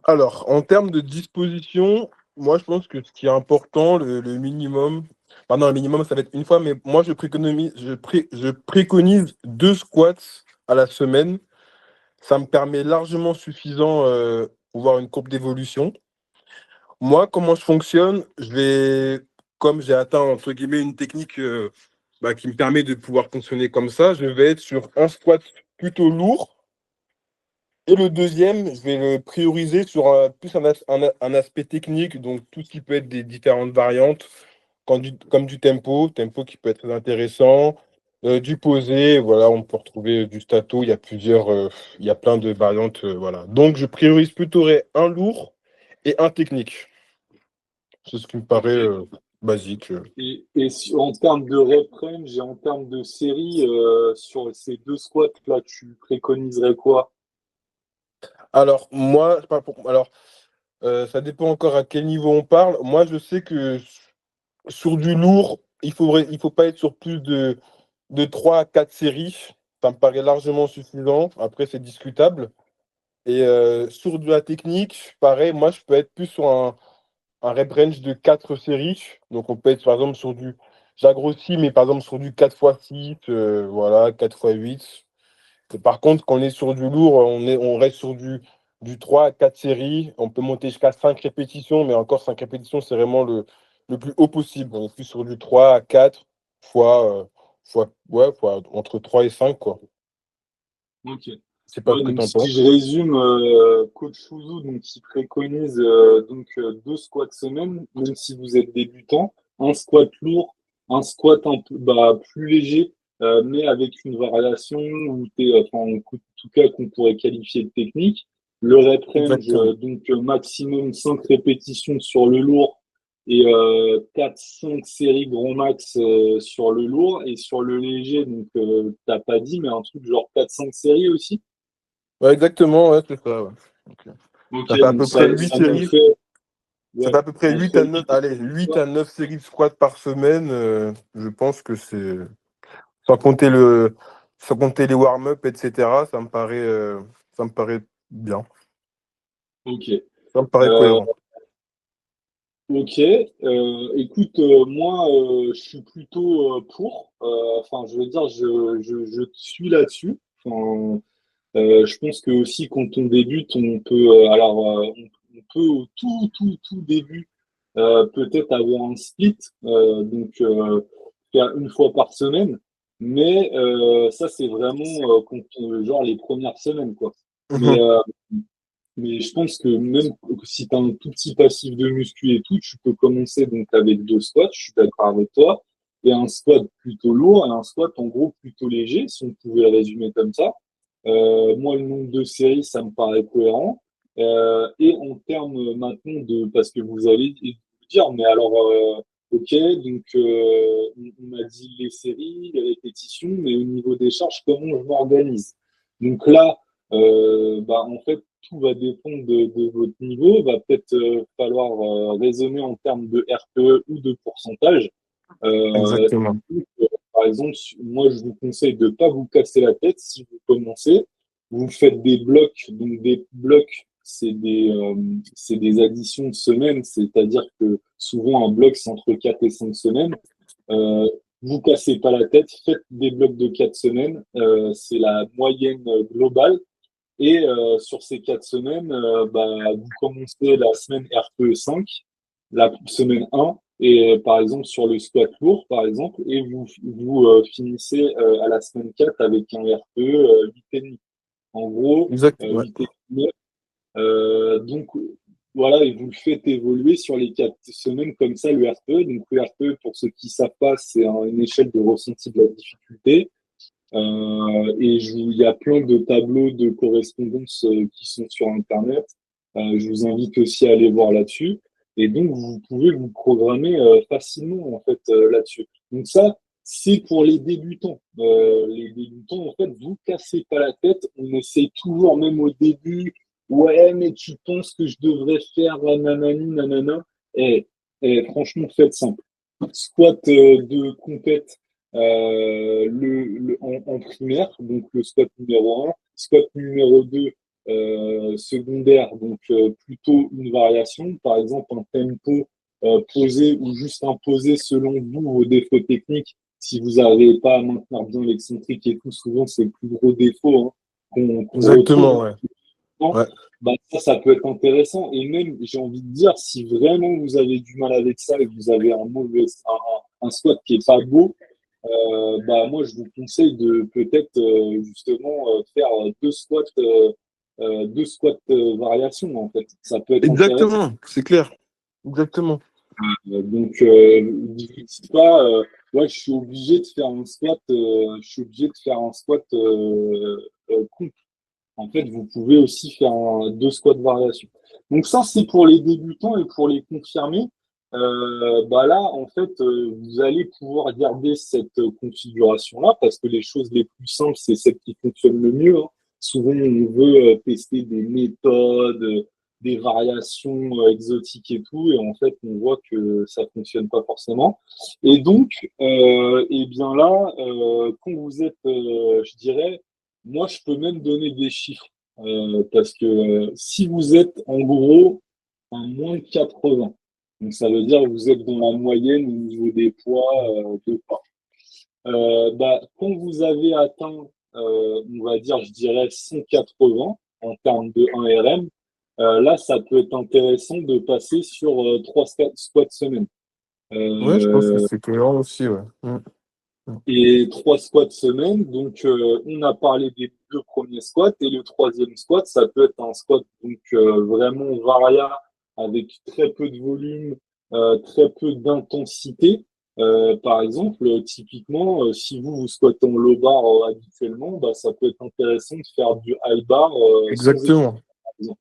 Alors, en termes de disposition, moi, je pense que ce qui est important, le minimum, pardon, le minimum, ça va être une fois, mais moi, je préconise 2 squats à la semaine. Ça me permet largement suffisant pour voir une courbe d'évolution. Moi, comment je fonctionne, comme j'ai atteint, entre guillemets, une technique qui me permet de pouvoir fonctionner comme ça, je vais être sur un squat plutôt lourd. Et le deuxième, je vais le prioriser sur plus un aspect technique, donc tout ce qui peut être des différentes variantes, comme du tempo qui peut être très intéressant, du posé, voilà, on peut retrouver du stato, il y a plein de variantes, voilà. Donc je priorise plutôt un lourd et un technique. C'est ce qui me paraît Ok. basique. En termes de rep range et en termes de série, sur ces 2 squats-là, tu préconiserais quoi? Alors, moi, ça dépend encore à quel niveau on parle. Moi, je sais que sur du lourd, il faut pas être sur plus de 3 à 4 séries. Ça me paraît largement suffisant. Après, c'est discutable. Et sur de la technique, pareil, moi, je peux être plus sur un rep range de 4 séries. Donc, on peut être, par exemple, j'agrossis, mais par exemple, sur du 4x6, voilà, 4x8. Et par contre, quand on est sur du lourd, on reste sur du 3 à 4 séries. On peut monter jusqu'à 5 répétitions, mais encore 5 répétitions, c'est vraiment le plus haut possible. On est plus sur du 3 à 4 fois entre 3 et 5, quoi. Ok. Je sais pas Ouais, ce que tu donc en si penses. je résume, coach Ouzou, donc il préconise 2 squats semaine, même si vous êtes débutant, un squat lourd, un squat un peu plus léger, mais avec une variation où enfin, en tout cas qu'on pourrait qualifier de technique. Le rep range, Exactement. donc maximum 5 répétitions sur le lourd et 4-5 séries grand max sur le lourd et sur le léger, donc t'as pas dit, mais un truc genre 4-5 séries aussi. Ouais, exactement, ouais, c'est ça. Ouais. Ok. Ok, Ça fait à donc peu près 8 ça nous séries. fait Ça fait ouais, à peu près 8 entre à 9, 8 allez, et 10 8 quoi. à 9 séries de squats par semaine. Je pense que c'est. Sans compter sans compter les warm-up, etc. Ça me paraît bien. Ok. Ça me paraît Euh, cohérent. ok. Écoute, moi, je suis plutôt pour. Enfin, je veux dire, je te suis là-dessus. Enfin, je pense que aussi quand on débute, on peut, on peut au tout début peut-être avoir un split, donc faire une fois par semaine, mais ça c'est vraiment genre les premières semaines quoi. Mais, Mhm. mais je pense que même si tu as un tout petit passif de muscu et tout, tu peux commencer donc avec 2 squats, je suis d'accord avec toi, et un squat plutôt lourd et un squat en gros plutôt léger, si on pouvait le résumer comme ça. Moi, le nombre de séries, ça me paraît cohérent. Et en termes maintenant de, parce que vous allez vous dire, mais alors, ok, donc on a dit les séries, les répétitions, mais au niveau des charges, comment je m'organise? Donc là, en fait, tout va dépendre de votre niveau. Va peut-être falloir raisonner en termes de RPE ou de pourcentage. Et Exactement. donc, par exemple, moi, je vous conseille de ne pas vous casser la tête si vous commencez. Vous faites des blocs. Donc, des blocs, c'est des additions de semaines. C'est-à-dire que souvent, un bloc, c'est entre 4 et 5 semaines. vous cassez pas la tête, faites des blocs de 4 semaines, c'est la moyenne globale. Et sur ces 4 semaines, vous commencez la semaine RPE 5, la semaine 1, et par exemple sur le squat lourd, par exemple, et vous finissez à la semaine 4 avec un RPE 8,5. En gros, Exact. Ouais. 8,5. Donc voilà, et vous le faites évoluer sur les 4 semaines comme ça, le RPE. Donc le RPE, pour ceux qui ne savent pas, c'est une échelle de ressenti de la difficulté. Il y a plein de tableaux de correspondance qui sont sur Internet. Je vous invite aussi à aller voir là-dessus. Et donc, vous pouvez vous programmer facilement en fait là-dessus. Donc ça, c'est pour les débutants. Les débutants, en fait, vous cassez pas la tête. On essaie toujours, même au début, ouais, mais tu penses que je devrais faire nanani, nanana. Et, franchement, faites simple. Squat de compète en primaire, donc le squat numéro 1, squat numéro 2 secondaire, donc plutôt une variation, par exemple un tempo posé ou juste imposé selon vous, vos défauts techniques. Si vous n'arrivez pas à maintenir bien l'excentrique et tout, souvent c'est le plus gros défaut qu'on Exactement, retrouve. ouais. Ouais. Ça peut être intéressant. Et même, j'ai envie de dire, si vraiment vous avez du mal avec ça et que vous avez un squat qui est pas beau, moi, je vous conseille de peut-être justement faire deux squats variations, en fait. Ça peut être intéressant. Exactement, c'est clair. Exactement. Difficile pas. Ouais, je suis obligé de faire un squat. Je suis obligé de faire un squat couple. En fait, vous pouvez aussi faire deux squats variations. Donc ça, c'est pour les débutants et pour les confirmés. Là, en fait, vous allez pouvoir garder cette configuration-là parce que les choses les plus simples, c'est celles qui fonctionnent le mieux, hein. Souvent, on veut tester des méthodes, des variations exotiques et tout, et en fait, on voit que ça fonctionne pas forcément. Et donc, eh bien là, quand vous êtes, je dirais, moi, je peux même donner des chiffres parce que si vous êtes en gros en moins de 80, donc ça veut dire que vous êtes dans la moyenne au niveau des poids de pas. Quand vous avez atteint, on va dire, je dirais 180 en termes de 1 RM, là, ça peut être intéressant de passer sur 3 squats semaine. Ouais, je pense que Euh, c'est cohérent aussi, ouais. et 3 squats semaine. Donc, on a parlé des 2 premiers squats et le troisième squat, ça peut être un squat donc vraiment varia avec très peu de volume, très peu d'intensité. Par exemple, typiquement, si vous squattez en low bar habituellement, ça peut être intéressant de faire du high bar sans équipement, Exactement. par exemple.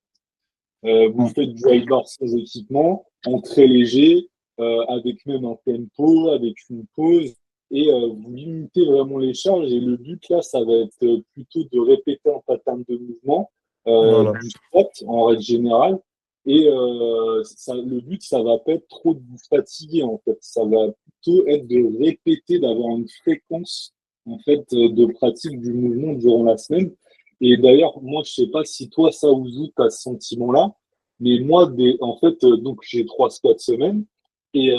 Vous faites du high bar sans équipement, en très léger, avec même un tempo, avec une pause, et vous limitez vraiment les charges. Et le but là, ça va être plutôt de répéter un pattern de mouvement Voilà. du squat en règle générale. Et le but, ça va pas être trop de vous fatiguer en fait. Ça va plutôt être de répéter, d'avoir une fréquence en fait de pratique du mouvement durant la semaine. Et d'ailleurs, moi, je sais pas si toi, ça, Ouzou, tu as ce sentiment-là, mais moi, en fait, donc j'ai 3 squats semaine. Et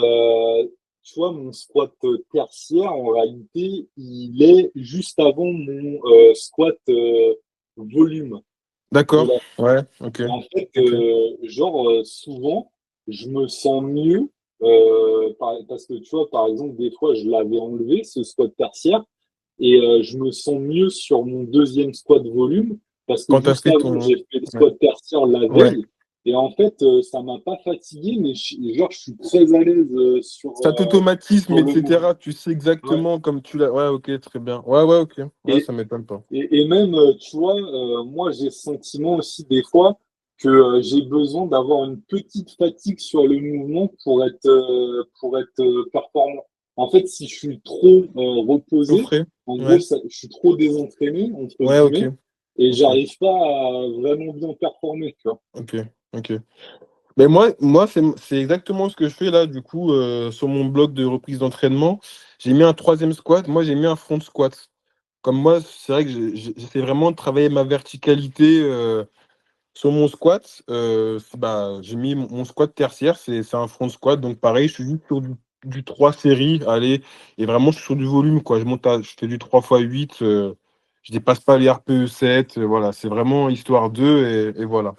tu vois, mon squat tertiaire, en réalité, il est juste avant mon squat volume de D'accord. la. Ouais, ok. Et en fait, Ok. souvent, je me sens mieux parce que tu vois, par exemple, des fois, je l'avais enlevé, ce squat tertiaire, et je me sens mieux sur mon deuxième squat volume parce que Quand tu as juste fait avant, ton. j'ai fait le Ouais. squat tertiaire la Ouais. veille. Et en fait, ça m'a pas fatigué, mais je suis très à l'aise Cet automatisme, sur le mouvement. etc., tu sais Ouais. exactement comme tu l'as. Ouais, ok, très bien. Ouais, ouais, ok. Ouais, Et, ça m'étonne pas. et même, tu vois, moi, j'ai le sentiment aussi des fois que j'ai besoin d'avoir une petite fatigue sur le mouvement pour être performant. En fait, si je suis trop reposé, Souffré. en gros, Ouais. je suis trop désentraîné, entre Ouais, ok. guillemets, et Ok. j'arrive pas à vraiment bien performer, tu vois. Ok. Ok. Mais moi c'est exactement ce que je fais là, du coup, sur mon bloc de reprise d'entraînement. J'ai mis un troisième squat. Moi, j'ai mis un front squat. Comme moi, c'est vrai que j'essaie vraiment de travailler ma verticalité sur mon squat. J'ai mis mon squat tertiaire, c'est un front squat. Donc, pareil, je suis juste sur du du 3 séries, allez, et vraiment, je suis sur du volume, quoi. Je fais du 3 x 8, je dépasse pas les RPE 7, voilà, c'est vraiment histoire 2 et voilà.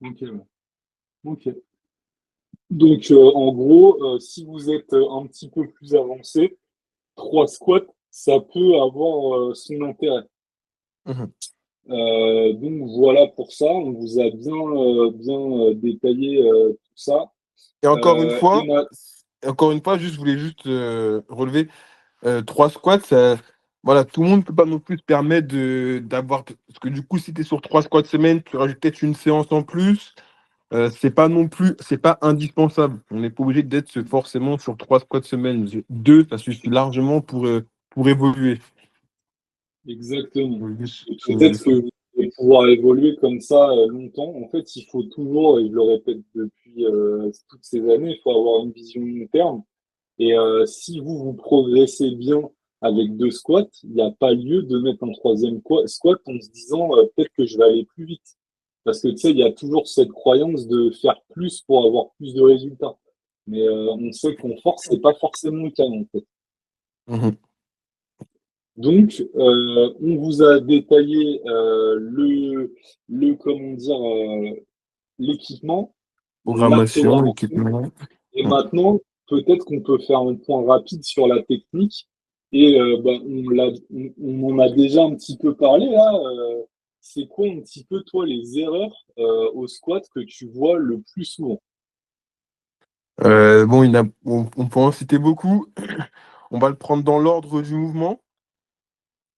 Ok, ouais. Ok. Donc, en gros, si vous êtes un petit peu plus avancé, 3 squats, ça peut avoir son intérêt. Mhm. Donc voilà pour ça, on vous a bien détaillé tout ça. Et Et encore une fois, je voulais juste relever 3 squats, voilà, tout le monde ne peut pas non plus se permettre d'avoir. Parce que du coup, si tu es sur 3 squats semaine, tu rajoutes peut-être une séance en plus. C'est pas non plus, c'est pas indispensable. On n'est pas obligé d'être forcément sur 3 squats semaine. 2, ça suffit largement pour évoluer. exactement. Je juste Et souligner peut-être que ça. vous allez pouvoir évoluer comme ça longtemps. En fait, il faut toujours, et je le répète depuis toutes ces années, il faut avoir une vision long terme. Et si vous progressez bien avec 2 squats, il n'y a pas lieu de mettre un troisième squat en se disant peut-être que je vais aller plus vite. Parce que tu sais, il y a toujours cette croyance de faire plus pour avoir plus de résultats. Mais on sait qu'en force, c'est pas forcément le cas en fait. Mhm. Donc, on vous a détaillé comment dire, l'équipement, la Programmation, programmation. équipement. Et Mhm. maintenant, peut-être qu'on peut faire un point rapide sur la technique. Et ben, on en a déjà un petit peu parlé là. C'est quoi un petit peu, toi, les erreurs au squat que tu vois le plus souvent? Bon, on peut en citer beaucoup. On va le prendre dans l'ordre du mouvement.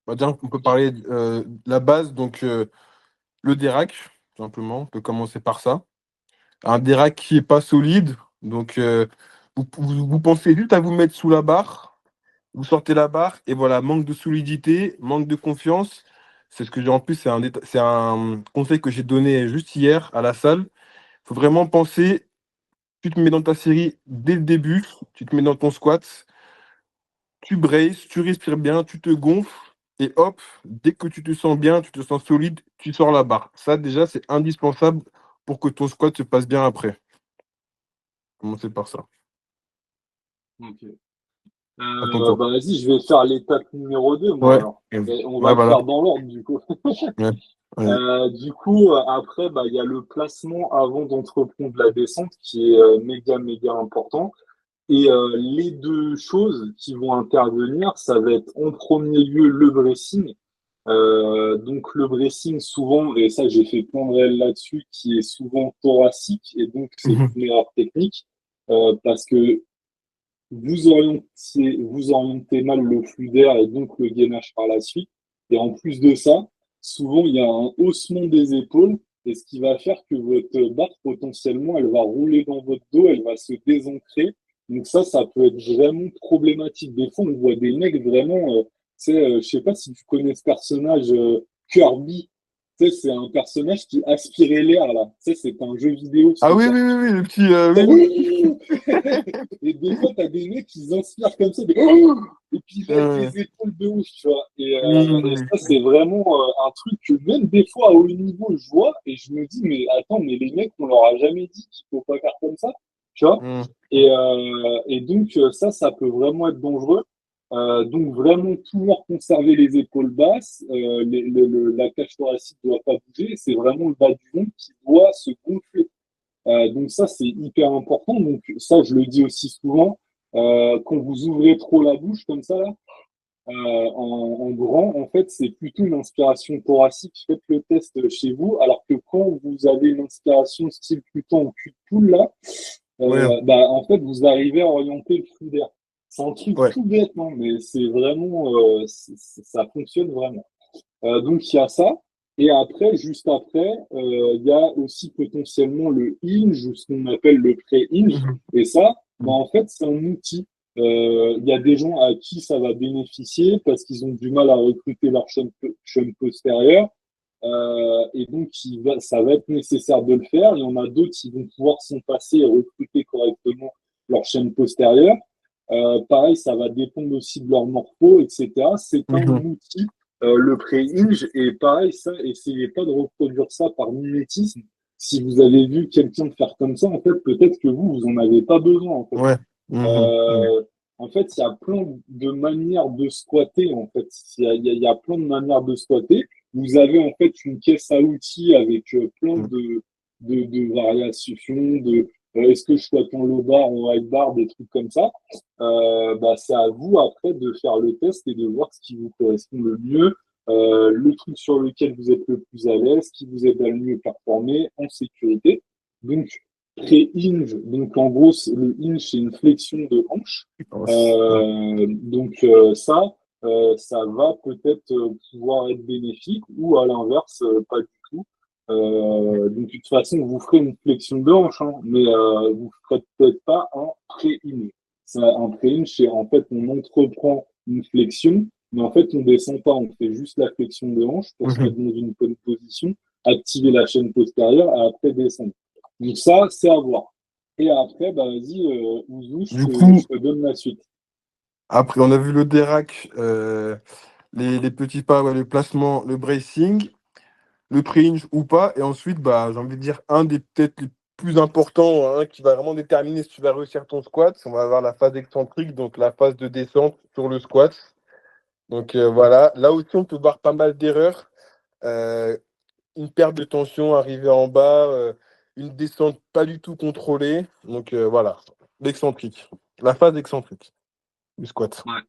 On peut parler de la base, donc le dérac, tout simplement. On peut commencer par ça. Un dérac qui est pas solide. Donc, vous pensez juste à vous mettre sous la barre. Vous sortez la barre et voilà, manque de solidité, manque de confiance. C'est ce que j'ai en plus, c'est un conseil que j'ai donné juste hier à la salle. Il faut vraiment penser, tu te mets dans ta série dès le début, tu te mets dans ton squat, tu braces, tu respires bien, tu te gonfles et hop, dès que tu te sens bien, tu te sens solide, tu sors la barre. Ça, déjà, c'est indispensable pour que ton squat se passe bien après. Commencez par ça. Ok. À ton tour. Bah, vas-y, je vais faire l'étape numéro 2 moi, Ouais. alors. Et on va Ouais, le voilà. faire dans l'ordre, du coup. Ouais. Allez. Du coup, après, bah, il y a le placement avant d'entreprendre la descente qui est méga important. Et les deux choses qui vont intervenir, ça va être en premier lieu le bracing. Donc le bracing, souvent, et ça j'ai fait plein de réels là-dessus, qui est souvent thoracique, et donc c'est Mhm. une meilleure technique, parce que vous orientez mal le flux d'air et donc le gainage par la suite. Et en plus de ça, souvent il y a un haussement des épaules, et ce qui va faire que votre barre, potentiellement, elle va rouler dans votre dos, elle va se désancrer. Donc ça peut être vraiment problématique. Des fois, on voit des mecs vraiment, je sais pas si tu connais ce personnage Kirby. Tu sais, c'est un personnage qui aspirait l'air là. Tu sais, c'est un jeu vidéo Ah ce oui, perso. oui, oui, oui, le petit. Oui. Oui. Et des fois, t'as des mecs qui inspirent comme ça, et puis ils lèvent Euh, les épaules de ouf, tu vois. Et hmm, ça, c'est vraiment un truc que même des fois à haut niveau, je vois et je me dis, mais attends, mais les mecs, on leur a jamais dit qu'il faut pas faire comme ça, tu vois. hmm, Et donc, ça peut vraiment être dangereux. Donc, vraiment, toujours conserver les épaules basses, la cage thoracique ne doit pas bouger, c'est vraiment le bas du ventre qui doit se gonfler. Donc ça, c'est hyper important. Donc ça, je le dis aussi souvent, quand vous ouvrez trop la bouche comme ça, là, en grand, en fait, c'est plutôt une inspiration thoracique. Faites le test chez vous, alors que quand vous avez une inspiration style plutôt en cul de poule, là, ouais, bah, en fait, vous arrivez à orienter le flux d'air. C'est un truc ouais. tout bête, non, mais c'est vraiment, ça fonctionne vraiment. Donc il y a ça. Et après, juste après, il y a aussi potentiellement le hinge, ou ce qu'on appelle le pré-hinge. Mhm, Et ça, bah, mhm, en fait, c'est un outil. Il y a des gens à qui ça va bénéficier parce qu'ils ont du mal à recruter leur chaîne postérieure. Et donc, ça va être nécessaire de le faire. Il y en a d'autres qui vont pouvoir s'en passer et recruter correctement leur chaîne postérieure. Pareil, ça va dépendre aussi de leur morpho, etc. C'est un mhm. outil, le pré-hinge. Et pareil, ça, essayez pas de reproduire ça par mimétisme. Si vous avez vu quelqu'un faire comme ça, en fait, peut-être que vous en avez pas besoin, en fait. Ouais, Mhm, mhm, Euh, En fait, il y a plein de manières de squatter. En fait, il y a plein de manières de squatter. Vous avez en fait une caisse à outils avec plein mhm. de variations, de est-ce que je squatte en low bar, en high bar, des trucs comme ça. Bah, c'est à vous après de faire le test et de voir ce qui vous correspond le mieux, le truc sur lequel vous êtes le plus à l'aise, qui vous aide à le mieux performer en sécurité. Donc, pré-hinge, donc en gros, le hinge, c'est une flexion de hanche. Ouais. Ça va peut-être pouvoir être bénéfique ou à l'inverse, pas du tout. Donc, de toute façon, vous ferez une flexion de hanche, hein, mais vous ne ferez peut-être pas un pré-hinge. Un pré-hinge, c'est en fait, on entreprend une flexion, mais en fait, on ne descend pas. On fait juste la flexion de hanche pour se Mhm. mettre dans une bonne position, activer la chaîne postérieure et après descendre. Donc ça, c'est à voir. Et après, bah, vas-y, Ouzou, Du je coup, te donne la suite. après, on a vu le dérac, les petits pas, ouais, le placement, le bracing, le pre-hinge ou pas. Et ensuite, bah, j'ai envie de dire un des peut-être les plus importants, hein, qui va vraiment déterminer si tu vas réussir ton squat. On va avoir la phase excentrique, donc la phase de descente sur le squat. Donc voilà, là aussi, on peut voir pas mal d'erreurs. Euh, une perte de tension arrivée en bas, une descente pas du tout contrôlée. Donc voilà, l'excentrique, la phase excentrique du squat. Ouais.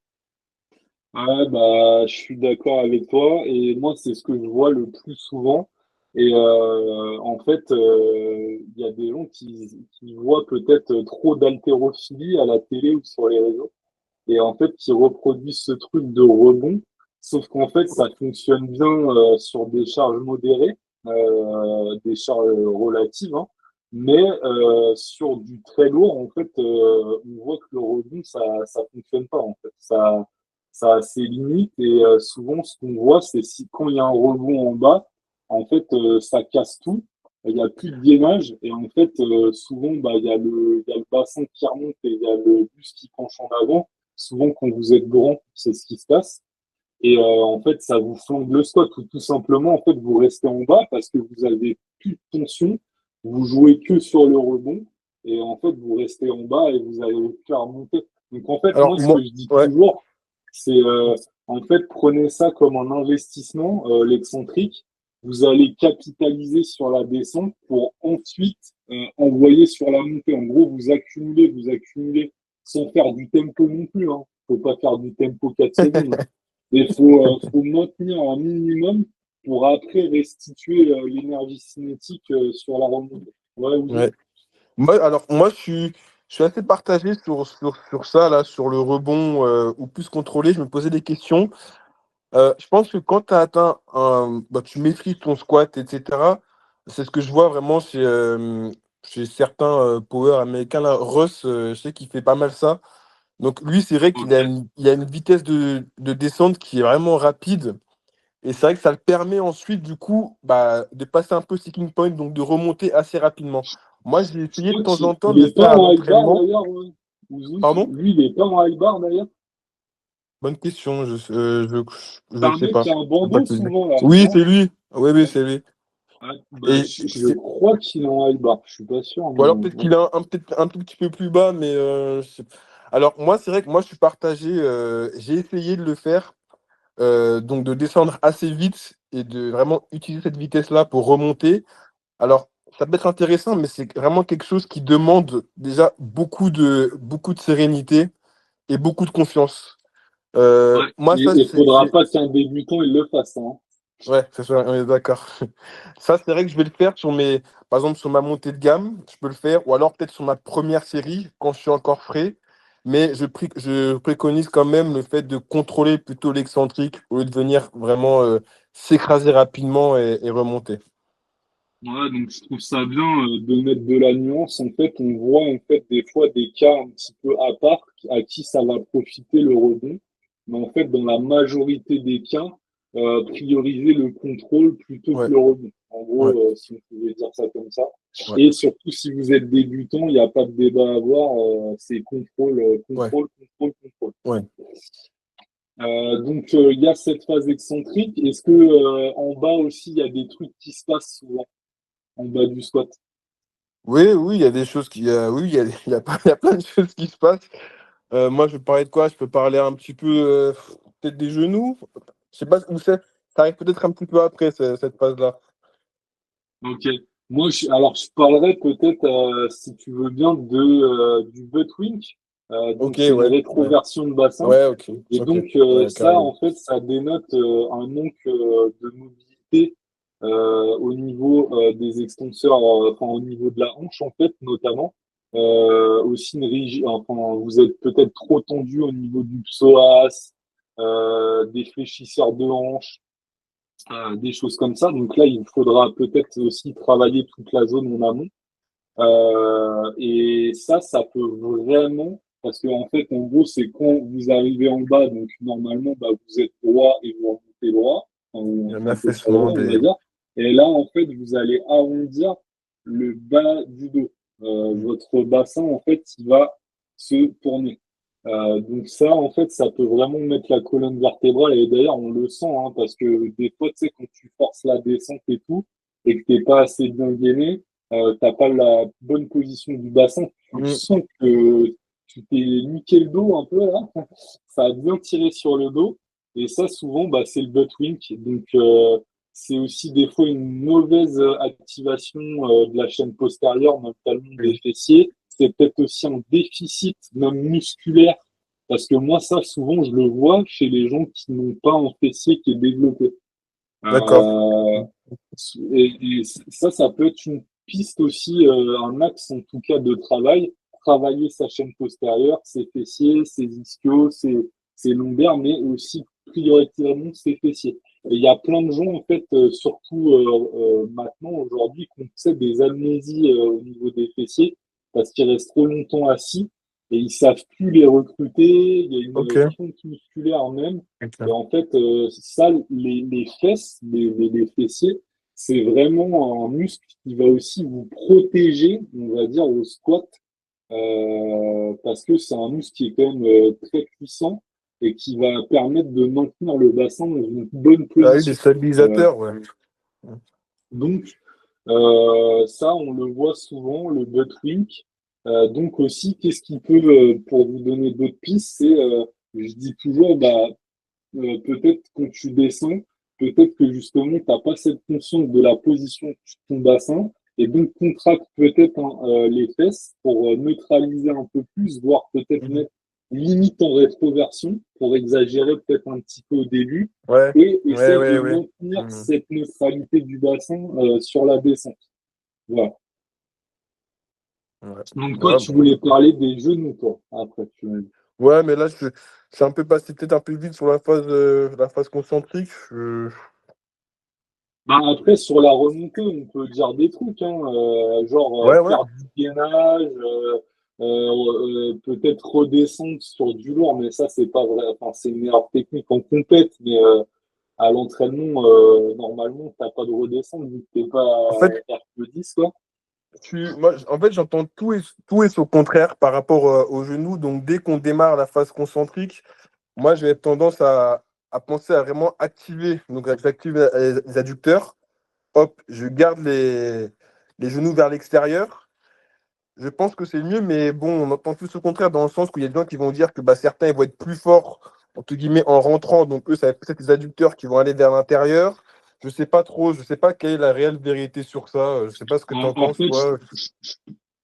Ouais, bah, je suis d'accord avec toi. Et moi, c'est ce que je vois le plus souvent. Et en fait, il y a des gens qui voient peut-être trop d'haltérophilie à la télé ou sur les réseaux. Et en fait, qui reproduisent ce truc de rebond. Sauf qu'en fait, ça fonctionne bien sur des charges modérées, des charges relatives, hein. Mais sur du très lourd, en fait, on voit que le rebond, ça fonctionne pas, en fait. Ça a ses limites et souvent, ce qu'on voit, c'est si quand il y a un rebond en bas, en fait, ça casse tout. Il n'y a plus de gainage et en fait, souvent, bah, il y a le bassin qui remonte et il y a le buste qui penche en avant. Souvent, quand vous êtes grand, c'est ce qui se passe. Et en fait, ça vous flambe le squat ou tout simplement, en fait, vous restez en bas parce que vous avez plus de tension. Vous jouez que sur le rebond et en fait, vous restez en bas et vous allez plus à remonter. Donc, en fait, Alors moi, ce moi, que je dis ouais, toujours, c'est en fait, prenez ça comme un investissement, l'excentrique. Vous allez capitaliser sur la descente pour ensuite envoyer sur la montée. En gros, vous accumulez sans faire du tempo non plus, hein. Faut pas faire du tempo 4 secondes. Il faut maintenir un minimum pour après restituer l'énergie cinétique sur la remontée. Ouais, Ouzou? ouais. Moi, je suis assez partagé sur ça, là, sur le rebond ou plus contrôlé. Je me posais des questions. Je pense que quand tu as atteint bah, tu maîtrises ton squat, etc. C'est ce que je vois vraiment chez certains power américains. Là. Russ, je sais qu'il fait pas mal ça. Donc lui, c'est vrai qu'il Ok. il a une vitesse de descente qui est vraiment rapide. Et c'est vrai que ça le permet ensuite, du coup, bah, de passer un peu sticking point, donc de remonter assez rapidement. Moi, j'ai Je essayé de crois temps en temps qu'il de le est pas faire à en high bar l'entraînement. d'ailleurs, Ouzou. Pardon? Lui, il est pas en high bar d'ailleurs. Bonne question, C'est je un sais mec pas. qui a un Je peux pas bandeau te dire. souvent là, Oui, non? c'est lui. Oui, oui, c'est lui. Ouais, bah, Et je crois qu'il est en high bar. Je suis pas sûr, ou mais alors peut-être ouais. qu'il est peut-être un tout petit peu plus bas, mais alors moi, c'est vrai que moi, je suis partagé. J'ai essayé de le faire, donc de descendre assez vite et de vraiment utiliser cette vitesse-là pour remonter. Alors, ça peut être intéressant, mais c'est vraiment quelque chose qui demande déjà beaucoup de sérénité et beaucoup de confiance. Ouais. Moi, Et ça, il faudra pas qu'un débutant il le fasse, hein. ouais, c'est ça, on est d'accord. Ça, c'est vrai que je vais le faire par exemple, sur ma montée de gamme, je peux le faire, ou alors peut-être sur ma première série, quand je suis encore frais. Mais je préconise quand même le fait de contrôler plutôt l'excentrique au lieu de venir vraiment s'écraser rapidement et remonter. Ouais, donc je trouve ça bien de mettre de la nuance. En fait, on voit en fait des fois des cas un petit peu à part à qui ça va profiter le rebond. Mais en fait, dans la majorité des cas, prioriser le contrôle plutôt que Ouais, le rebond. En ouais, gros, si on pouvait dire ça comme ça. ouais, Et surtout, si vous êtes débutant, il n'y a pas de débat à avoir. C'est contrôle, ouais, contrôle, contrôle, contrôle. ouais. Donc, il y a cette phase excentrique. Est-ce que en bas aussi, il y a des trucs qui se passent souvent en bas du squat? Oui, oui, il y a des choses qui, oui, il y a plein de choses qui se passent. Moi, je peux parler de quoi? Je peux parler un petit peu, peut-être des genoux. Je sais pas où c'est. Ça arrive peut-être un petit peu après cette phase-là. Ok. Moi, alors, je parlerai peut-être, si tu veux bien, du butt wink. Donc, Ok, c'est une ouais, ouais, rétroversion de bassin. ouais, ok, Et ok, donc, ouais, ça, carrément. en fait, ça dénote un manque de mobilité au niveau des extenseurs, enfin, au niveau de la hanche, en fait, notamment. Aussi une rigide, enfin, vous êtes peut-être trop tendu au niveau du psoas, des fléchisseurs de hanche, des choses comme ça. Donc là, il faudra peut-être aussi travailler toute la zone en amont. Et ça peut vraiment, parce que en fait, en gros, c'est quand vous arrivez en bas, donc normalement, bah, vous êtes droit et vous remontez droit, Il y a un un peu sur le affaissement droit, on va des. dire. Et là, en fait, vous allez arrondir le bas du dos. Mm. Votre bassin, en fait, il va se tourner. Donc ça, en fait, ça peut vraiment mettre la colonne vertébrale. Et d'ailleurs, on le sent, hein, parce que des fois, tu sais, quand tu forces la descente et tout, et que t'es pas assez bien gainé, t'as pas la bonne position du bassin, tu Mm. sens que tu t'es niqué le dos un peu là, ça a bien tiré sur le dos, et ça souvent bah, c'est le butt wink, donc c'est aussi des fois une mauvaise activation de la chaîne postérieure, notamment des Oui. fessiers, c'est peut-être aussi un déficit même musculaire, parce que moi ça souvent je le vois chez les gens qui n'ont pas un fessier qui est développé. D'accord. Euh, et ça peut être une piste aussi, un axe en tout cas de travail, travailler sa chaîne postérieure, ses fessiers, ses ischios, ses lombaires, mais aussi prioritairement ses fessiers. Et il y a plein de gens, en fait, surtout maintenant, aujourd'hui, qui ont fait des amnésies au niveau des fessiers parce qu'ils restent trop longtemps assis et ils savent plus les recruter. Il y a Ok. une fonte musculaire même. Et Ok. en fait, ça, les fesses, les fessiers, c'est vraiment un muscle qui va aussi vous protéger, on va dire, au squat, parce que c'est un muscle qui est quand même très puissant et qui va permettre de maintenir le bassin dans une bonne Ah oui, des position. Euh, stabilisateurs, ouais. donc, ça, on le voit souvent, le butt wink. Donc aussi, qu'est-ce qui peut, pour vous donner d'autres pistes, c'est, je dis toujours, bah, peut-être quand tu descends, peut-être que justement, tu n'as pas cette conscience de la position de ton bassin et donc contracte peut-être hein, les fesses pour neutraliser un peu plus, voire peut-être Mhm. mettre limite en rétroversion pour exagérer peut-être un petit peu au début Ouais, et ouais, essaye ouais, de ouais. maintenir Mhm. cette neutralité du bassin sur la descente. Voilà. Ouais. Donc toi, Ouais, tu bon. voulais parler des genoux, toi, après, tu m'as dit. Ouais, mais là, je suis un peu passé peut-être un peu vite sur la phase concentrique. Bah après, sur la remontée, on peut dire des trucs, hein, genre Ouais, ouais. faire du gainage, peut-être redescendre sur du lourd, mais ça, c'est pas vrai. Enfin, c'est une meilleure technique en compète, mais à l'entraînement, normalement, t'as pas de redescendre vu que t'es pas En fait, RP10, quoi. en fait, j'entends tout et son contraire par rapport au genou. Donc, dès qu'on démarre la phase concentrique, moi, je vais être tendance à penser à vraiment activer. Donc, j'active les adducteurs. Hop, je garde les genoux vers l'extérieur. Je pense que c'est mieux, mais bon, on entend tout ce contraire dans le sens où il y a des gens qui vont dire que bah, certains ils vont être plus forts, entre guillemets, en rentrant. Donc, eux, ça va être peut-être les adducteurs qui vont aller vers l'intérieur. Je sais pas trop, je sais pas quelle est la réelle vérité sur ça. Je sais pas ce que tu en En penses, fait, toi.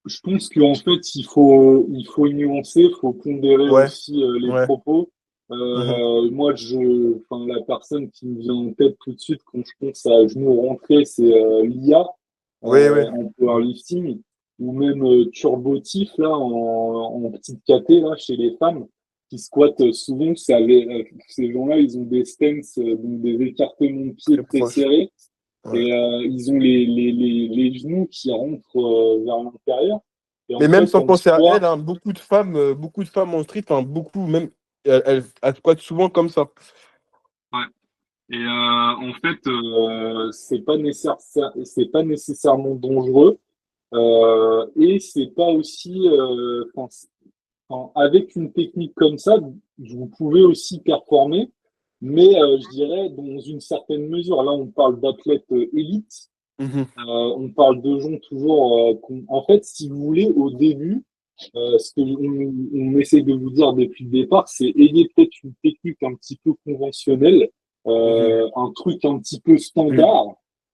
je pense qu'en fait, il faut nuancer, il faut pondérer Ouais, aussi les ouais. propos. Mhm. Moi, enfin, la personne qui me vient en tête tout de suite quand je pense à genoux rentrés, c'est Lia Oui, oui. en powerlifting ou même Turbotif là en petite caté là chez les femmes qui squattent souvent. Ces gens-là, ils ont des stance, donc des écartements de pieds Très très proche. serrés. Ouais. Et ils ont les genoux qui rentrent vers l'intérieur. Et Mais en même fait, sans en penser à elle, soi, hein, beaucoup de femmes en street, enfin, beaucoup, même, elles squattent souvent comme ça. ouais. Et en fait, c'est pas nécessairement dangereux. Et c'est pas aussi, avec une technique comme ça, vous pouvez aussi performer, mais je dirais dans une certaine mesure. Là, on parle d'athlètes élites. Mhm. On parle de gens toujours. En fait, si vous voulez, au début, ce que on essaie de vous dire depuis le départ, c'est ayez peut-être une technique un petit peu conventionnelle, Mhm. un truc un petit peu Mhm. standard.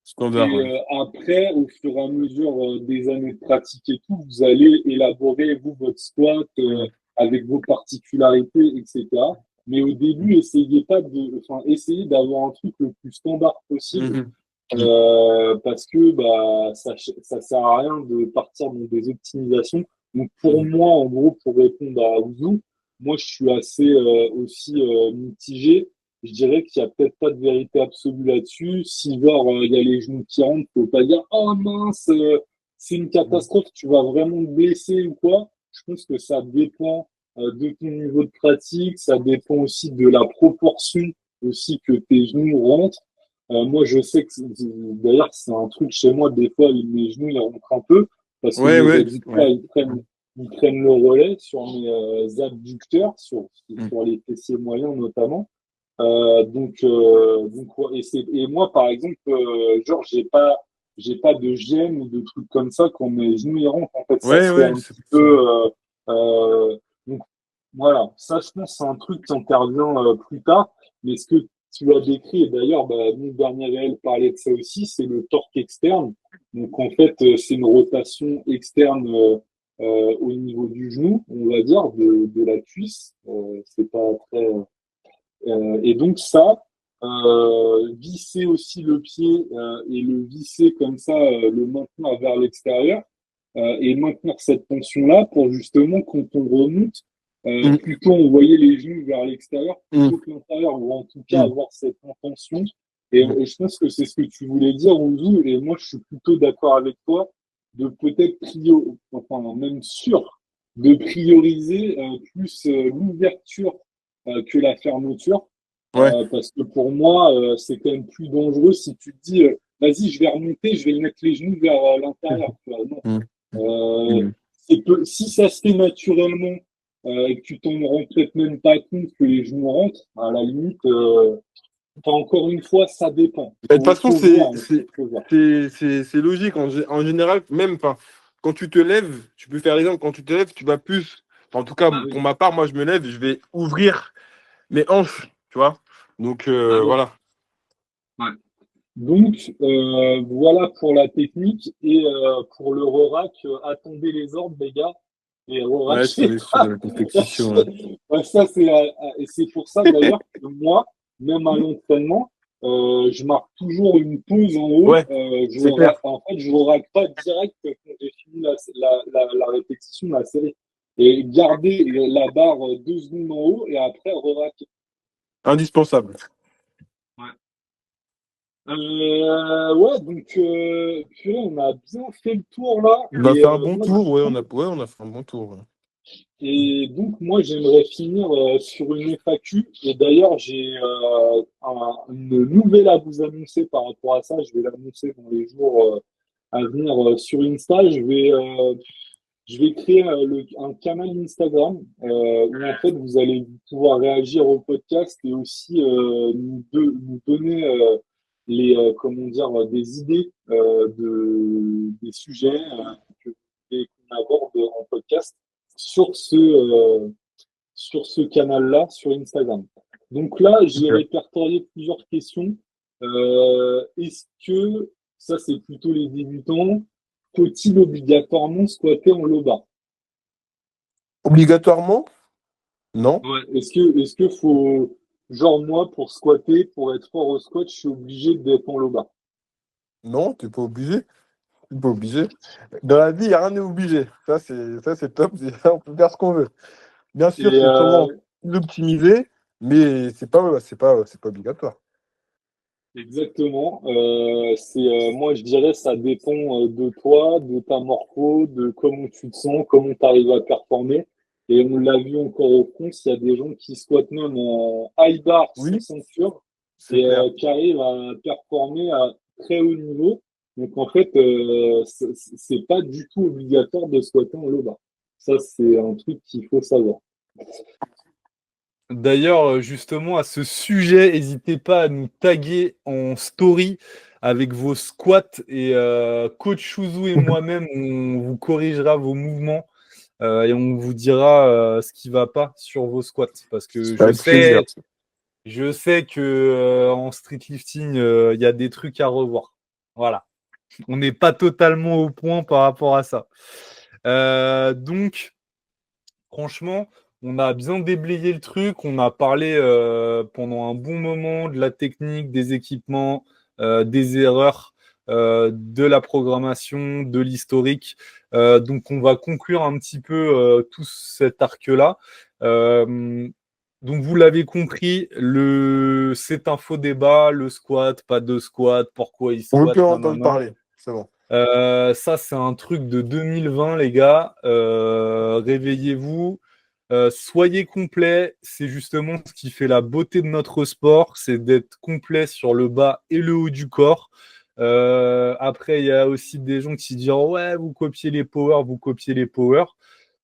Standard, Et ouais. après, au fur et à mesure des années de pratique et tout, vous allez élaborer, vous, votre squat Mhm. avec vos particularités, etc. Mais au début, essayez pas enfin, essayez d'avoir un truc le plus standard possible Mhm. Mhm. parce que bah, ça sert à rien de partir dans des optimisations. Donc pour Mhm. moi, en gros, pour répondre à Ouzou, moi je suis assez aussi mitigé. Je dirais qu'il n'y a peut-être pas de vérité absolue là-dessus. Si genre il y a les genoux qui rentrent, faut pas dire oh mince, c'est une Mhm. catastrophe, tu vas vraiment te blesser ou quoi. Je pense que ça dépend de ton niveau de pratique, ça dépend aussi de la proportion aussi que tes genoux rentrent. Moi, je sais que d'ailleurs, c'est un truc chez moi, des fois, mes genoux, ils rentrent un peu parce que Ouais, mes ouais, adducteurs, ouais. ils prennent le relais sur mes abducteurs, Mhm. sur les fessiers moyens notamment. Donc ouais, et moi, par exemple, genre, j'ai pas de gêne ou de trucs comme ça quand mes genoux ils rentrent. En fait, ça Ouais, se fait ouais, un c'est petit ça. peu. Donc voilà, ça, je pense, c'est un truc qui intervient plus tard. Mais ce que tu as décrit, et d'ailleurs, bah, mon dernier réel parlait de ça aussi, c'est le torque externe. Donc en fait, c'est une rotation externe au niveau du genou, on va dire, de la cuisse. C'est pas très et donc ça, visser aussi le pied et le visser comme ça, le maintenir vers l'extérieur et maintenir cette tension-là pour justement quand on remonte, Mhm. plutôt envoyer les genoux vers l'extérieur Mhm. plutôt que l'intérieur, ou en tout cas Mhm. avoir cette intention. Et je pense que c'est ce que tu voulais dire, Ouzou, et moi je suis plutôt d'accord avec toi de peut-être enfin même sûr, de prioriser plus l'ouverture que la fermeture. Ouais. Parce que pour moi, c'est quand même plus dangereux si tu te dis, vas-y, je vais remonter, je vais mettre les genoux vers l'intérieur. Mhm. Tu vois. Non. Mhm. Euh, Mhm. si ça se fait naturellement et que tu t'en rends peut-être même pas compte que les genoux rentrent, à la limite, enfin, encore une fois, ça dépend. Mais de toute façon, Faut voir, en fait, faut voir. c'est logique. En général, même enfin, quand tu te lèves, tu peux faire l'exemple, quand tu te lèves, tu vas plus. Enfin, en tout cas, Bah pour oui, ma part, moi, je me lève, je vais ouvrir mes hanches, tu vois. Donc, bah oui. voilà. Ouais. Donc, voilà pour la technique. Et pour le re-rack, attendez les ordres, les gars. Et Ouais, sur re-rackez sur pas. les compétitions. Ouais. Ouais, ça, et c'est pour ça d'ailleurs que moi, même à l'entraînement, je marque toujours une pause en haut. Ouais, c'est clair. En fait, je ne pas direct quand j'ai fini la répétition de la série. Et garder la barre 2 secondes en haut et après re-racker. Indispensable. Ouais, donc purée, on a bien fait le tour là. On a fait un bon Moi, tour, du coup, ouais, on a fait un bon tour. Ouais. et donc moi, j'aimerais finir sur une FAQ. Et d'ailleurs, j'ai une nouvelle à vous annoncer par rapport à ça. Je vais l'annoncer dans les jours à venir sur Insta. Je vais créer un canal Instagram où en fait vous allez pouvoir réagir au podcast et aussi nous donner comment dire, des idées des sujets que qu'on aborde en podcast sur ce canal-là, sur Instagram. Donc là, j'ai Ok. répertorié plusieurs questions. Est-ce que, ça c'est plutôt les débutants, faut-il obligatoirement squatter en low bar? Obligatoirement? Non. Ouais. Est-ce que faut, genre moi, pour squatter, pour être fort au squat, je suis obligé d'être en low bar? Non, t'es pas obligé. T'es pas obligé. Dans la vie, rien n'est obligé. Ça, c'est top. On peut faire ce qu'on veut. Bien sûr, Et c'est sûrement plus optimisé, mais c'est pas obligatoire. exactement. Moi, je dirais, ça dépend de toi, de ta morpho, de comment tu te sens, comment tu arrives à performer. Et on l'a vu encore au fond, il y a des gens qui squattent même en high bar sans Oui, ceinture c'est et clair. qui arrivent à performer à très haut niveau. Donc en fait, c'est pas du tout obligatoire de squatter en low bar. Ça, c'est un truc qu'il faut savoir. D'ailleurs, justement, à ce sujet, n'hésitez pas à nous taguer en story avec vos squats et coach Chouzou et moi-même, on vous corrigera vos mouvements et on vous dira ce qui va pas sur vos squats. Parce que Avec plaisir. je sais que en streetlifting, il y a des trucs à revoir. Voilà. On n'est pas totalement au point par rapport à ça. Donc, franchement, on a bien déblayé le truc. On a parlé pendant un bon moment de la technique, des équipements, des erreurs, de la programmation, de l'historique. Donc, on va conclure un petit peu tout cet arc-là. Donc, vous l'avez compris, c'est un faux débat. Le squat, pas de squat, pourquoi il On veut squat, plus en entendre nanana. parler. C'est bon. Ça, c'est un truc de 2020, les gars. Réveillez-vous. Soyez complet. C'est justement ce qui fait la beauté de notre sport. C'est d'être complet sur le bas et le haut du corps. Après, il y a aussi des gens qui disent ouais, vous copiez les powers, vous copiez les powers.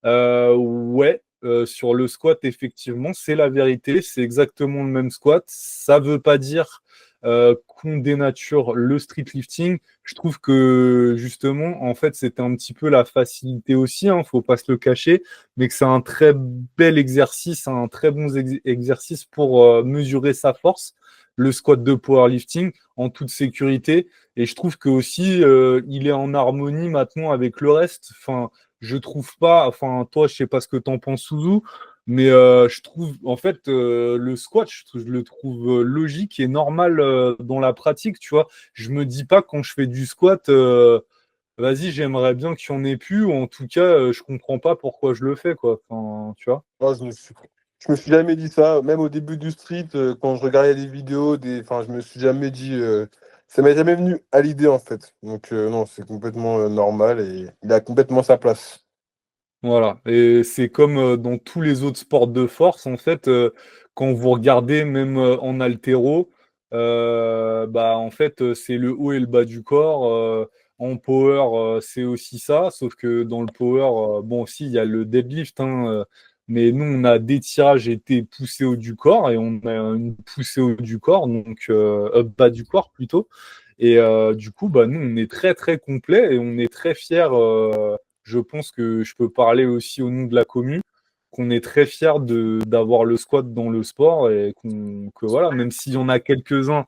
Ouais, sur le squat, effectivement, c'est la vérité. C'est exactement le même squat. Ça ne veut pas dire qu'on dénature le street lifting. Je trouve que justement, en fait, c'était un petit peu la facilité aussi, hein, faut pas se le cacher, mais que c'est un très bel exercice, un très bon exercice pour mesurer sa force, le squat de powerlifting en toute sécurité. Et je trouve que aussi, il est en harmonie maintenant avec le reste. Enfin, je trouve pas, enfin, toi, je sais pas ce que t'en penses, Suzu, mais je trouve, en fait, le squat, je le trouve logique et normal dans la pratique, tu vois. Je me dis pas quand je fais du squat, vas-y, j'aimerais bien qu'il y en ait plus, ou en tout cas, je comprends pas pourquoi je le fais, quoi. Enfin, tu vois. Moi, je me suis jamais dit ça. Même au début du street, quand je regardais des vidéos, enfin, je me suis jamais dit. Ça m'est jamais venu à l'idée, en fait. Donc, non, c'est complètement normal et il a complètement sa place. Voilà, et c'est comme dans tous les autres sports de force, en fait, quand vous regardez même en haltéro, bah, en fait, c'est le haut et le bas du corps. En power, c'est aussi ça, sauf que dans le power, bon, aussi, il y a le deadlift, hein, mais nous, on a des tirages et poussés haut du corps, et on a une poussée haut du corps, donc bas du corps plutôt. Et du coup, bah, nous, on est très, très complet et on est très fiers. Je pense que je peux parler aussi au nom de la commune, qu'on est très fiers d'avoir le squat dans le sport et que voilà, même s'il y en a quelques-uns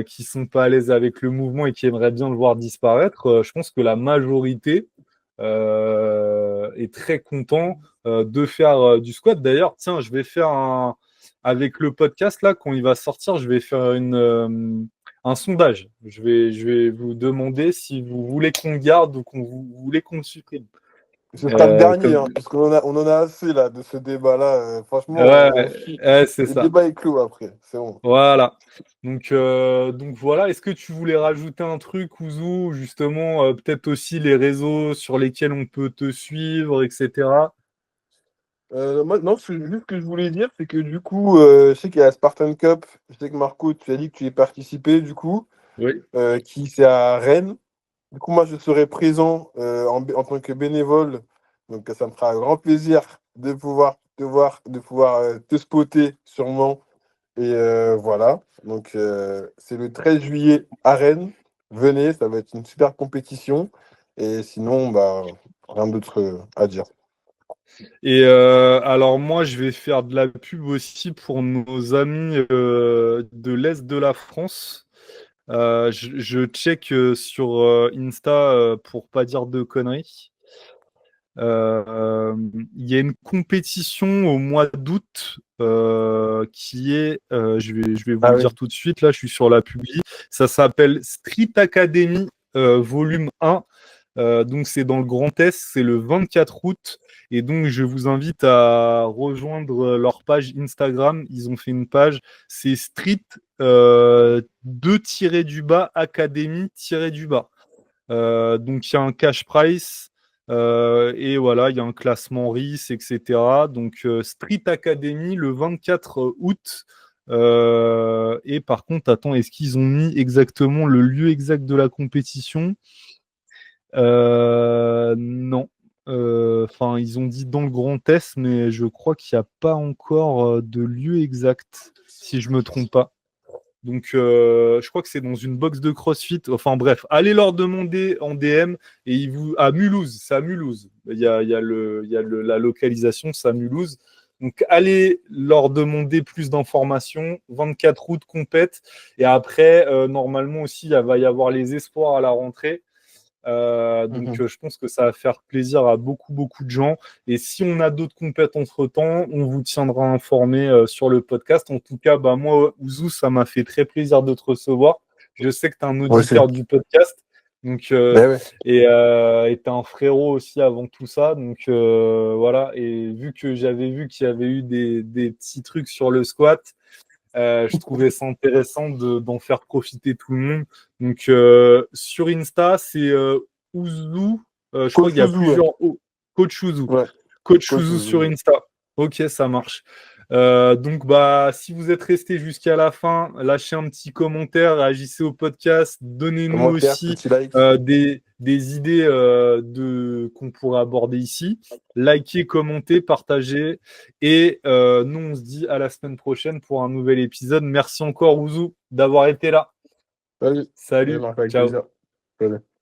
qui sont pas à l'aise avec le mouvement et qui aimeraient bien le voir disparaître, je pense que la majorité est très content de faire du squat. D'ailleurs, tiens, je vais faire avec le podcast là, quand il va sortir, je vais faire un sondage. Je vais vous demander si vous voulez qu'on garde ou qu'on vous voulez qu'on le supprime. Ce sera le dernier, Comme... hein, parce on en a assez là, de ce débat-là. Franchement, Ouais, ouais, c'est le ça. débat est clos après. C'est bon. Voilà. Donc voilà, est-ce que tu voulais rajouter un truc, Ouzou, justement, peut-être aussi les réseaux sur lesquels on peut te suivre, etc. Non, juste ce que je voulais dire, c'est que du coup, je sais qu'il y a la Spartan Cup. Je sais que Marco, tu as dit que tu y participé, du coup, Oui. qui c'est à Rennes. Du coup, moi, je serai présent en tant que bénévole. Donc, ça me fera un grand plaisir de pouvoir te voir, de pouvoir te spotter sûrement. Et voilà. Donc, c'est le 13 juillet à Rennes. Venez, ça va être une super compétition. Et sinon, bah, rien d'autre à dire. Et alors moi, je vais faire de la pub aussi pour nos amis de l'Est de la France. Je check sur Insta pour pas dire de conneries. Euh, Il y a une compétition au mois d'août qui est, je vais vous Ah le oui. dire tout de suite, là je suis sur la publi, ça s'appelle Street Academy volume 1. Donc c'est dans le Grand Est, c'est le 24 août. Et donc je vous invite à rejoindre leur page Instagram. Ils ont fait une page, c'est Street 2-du-bas Academy-du-bas. Donc il y a un cash price et voilà, il y a un classement RIS, etc. Donc Street Academy le 24 août. Et par contre, attends, est-ce qu'ils ont mis exactement le lieu exact de la compétition? Non. Enfin, ils ont dit dans le Grand Est, mais je crois qu'il n'y a pas encore de lieu exact, si je me trompe pas. Donc, je crois que c'est dans une box de CrossFit. Enfin bref, allez leur demander en DM et à Mulhouse, c'est à Mulhouse. La localisation, c'est à Mulhouse. Donc, allez leur demander plus d'informations. 24 août compète. Et après, normalement aussi, il va y avoir les espoirs à la rentrée. Je pense que ça va faire plaisir à beaucoup, beaucoup de gens. Et si on a d'autres compètes entre-temps, on vous tiendra informé sur le podcast. En tout cas, bah, moi, Ouzou, ça m'a fait très plaisir de te recevoir. Je sais que tu es un Moi aussi. auditeur du podcast. Donc, Ben ouais. et tu es un frérot aussi avant tout ça. Donc voilà. Et vu que j'avais vu qu'il y avait eu des petits trucs sur le squat, je trouvais ça intéressant d'en faire profiter tout le monde. Donc, sur Insta, c'est Ouzou. Je crois Coach qu'il y a Ouzou, ouais. plusieurs Coach Ouzou. Ouais, Coach Coach Ouzou sur Ouzou. Insta. Ok, ça marche. Bah, si vous êtes resté jusqu'à la fin, lâchez un petit commentaire, réagissez au podcast, donnez-nous Commentaire, aussi petit like. des idées qu'on pourrait aborder ici. Likez, commentez, partagez. Et nous, on se dit à la semaine prochaine pour un nouvel épisode. Merci encore, Ouzou, d'avoir été là. Salut. Salut, Salut, Marc, avec ciao. plaisir. Salut.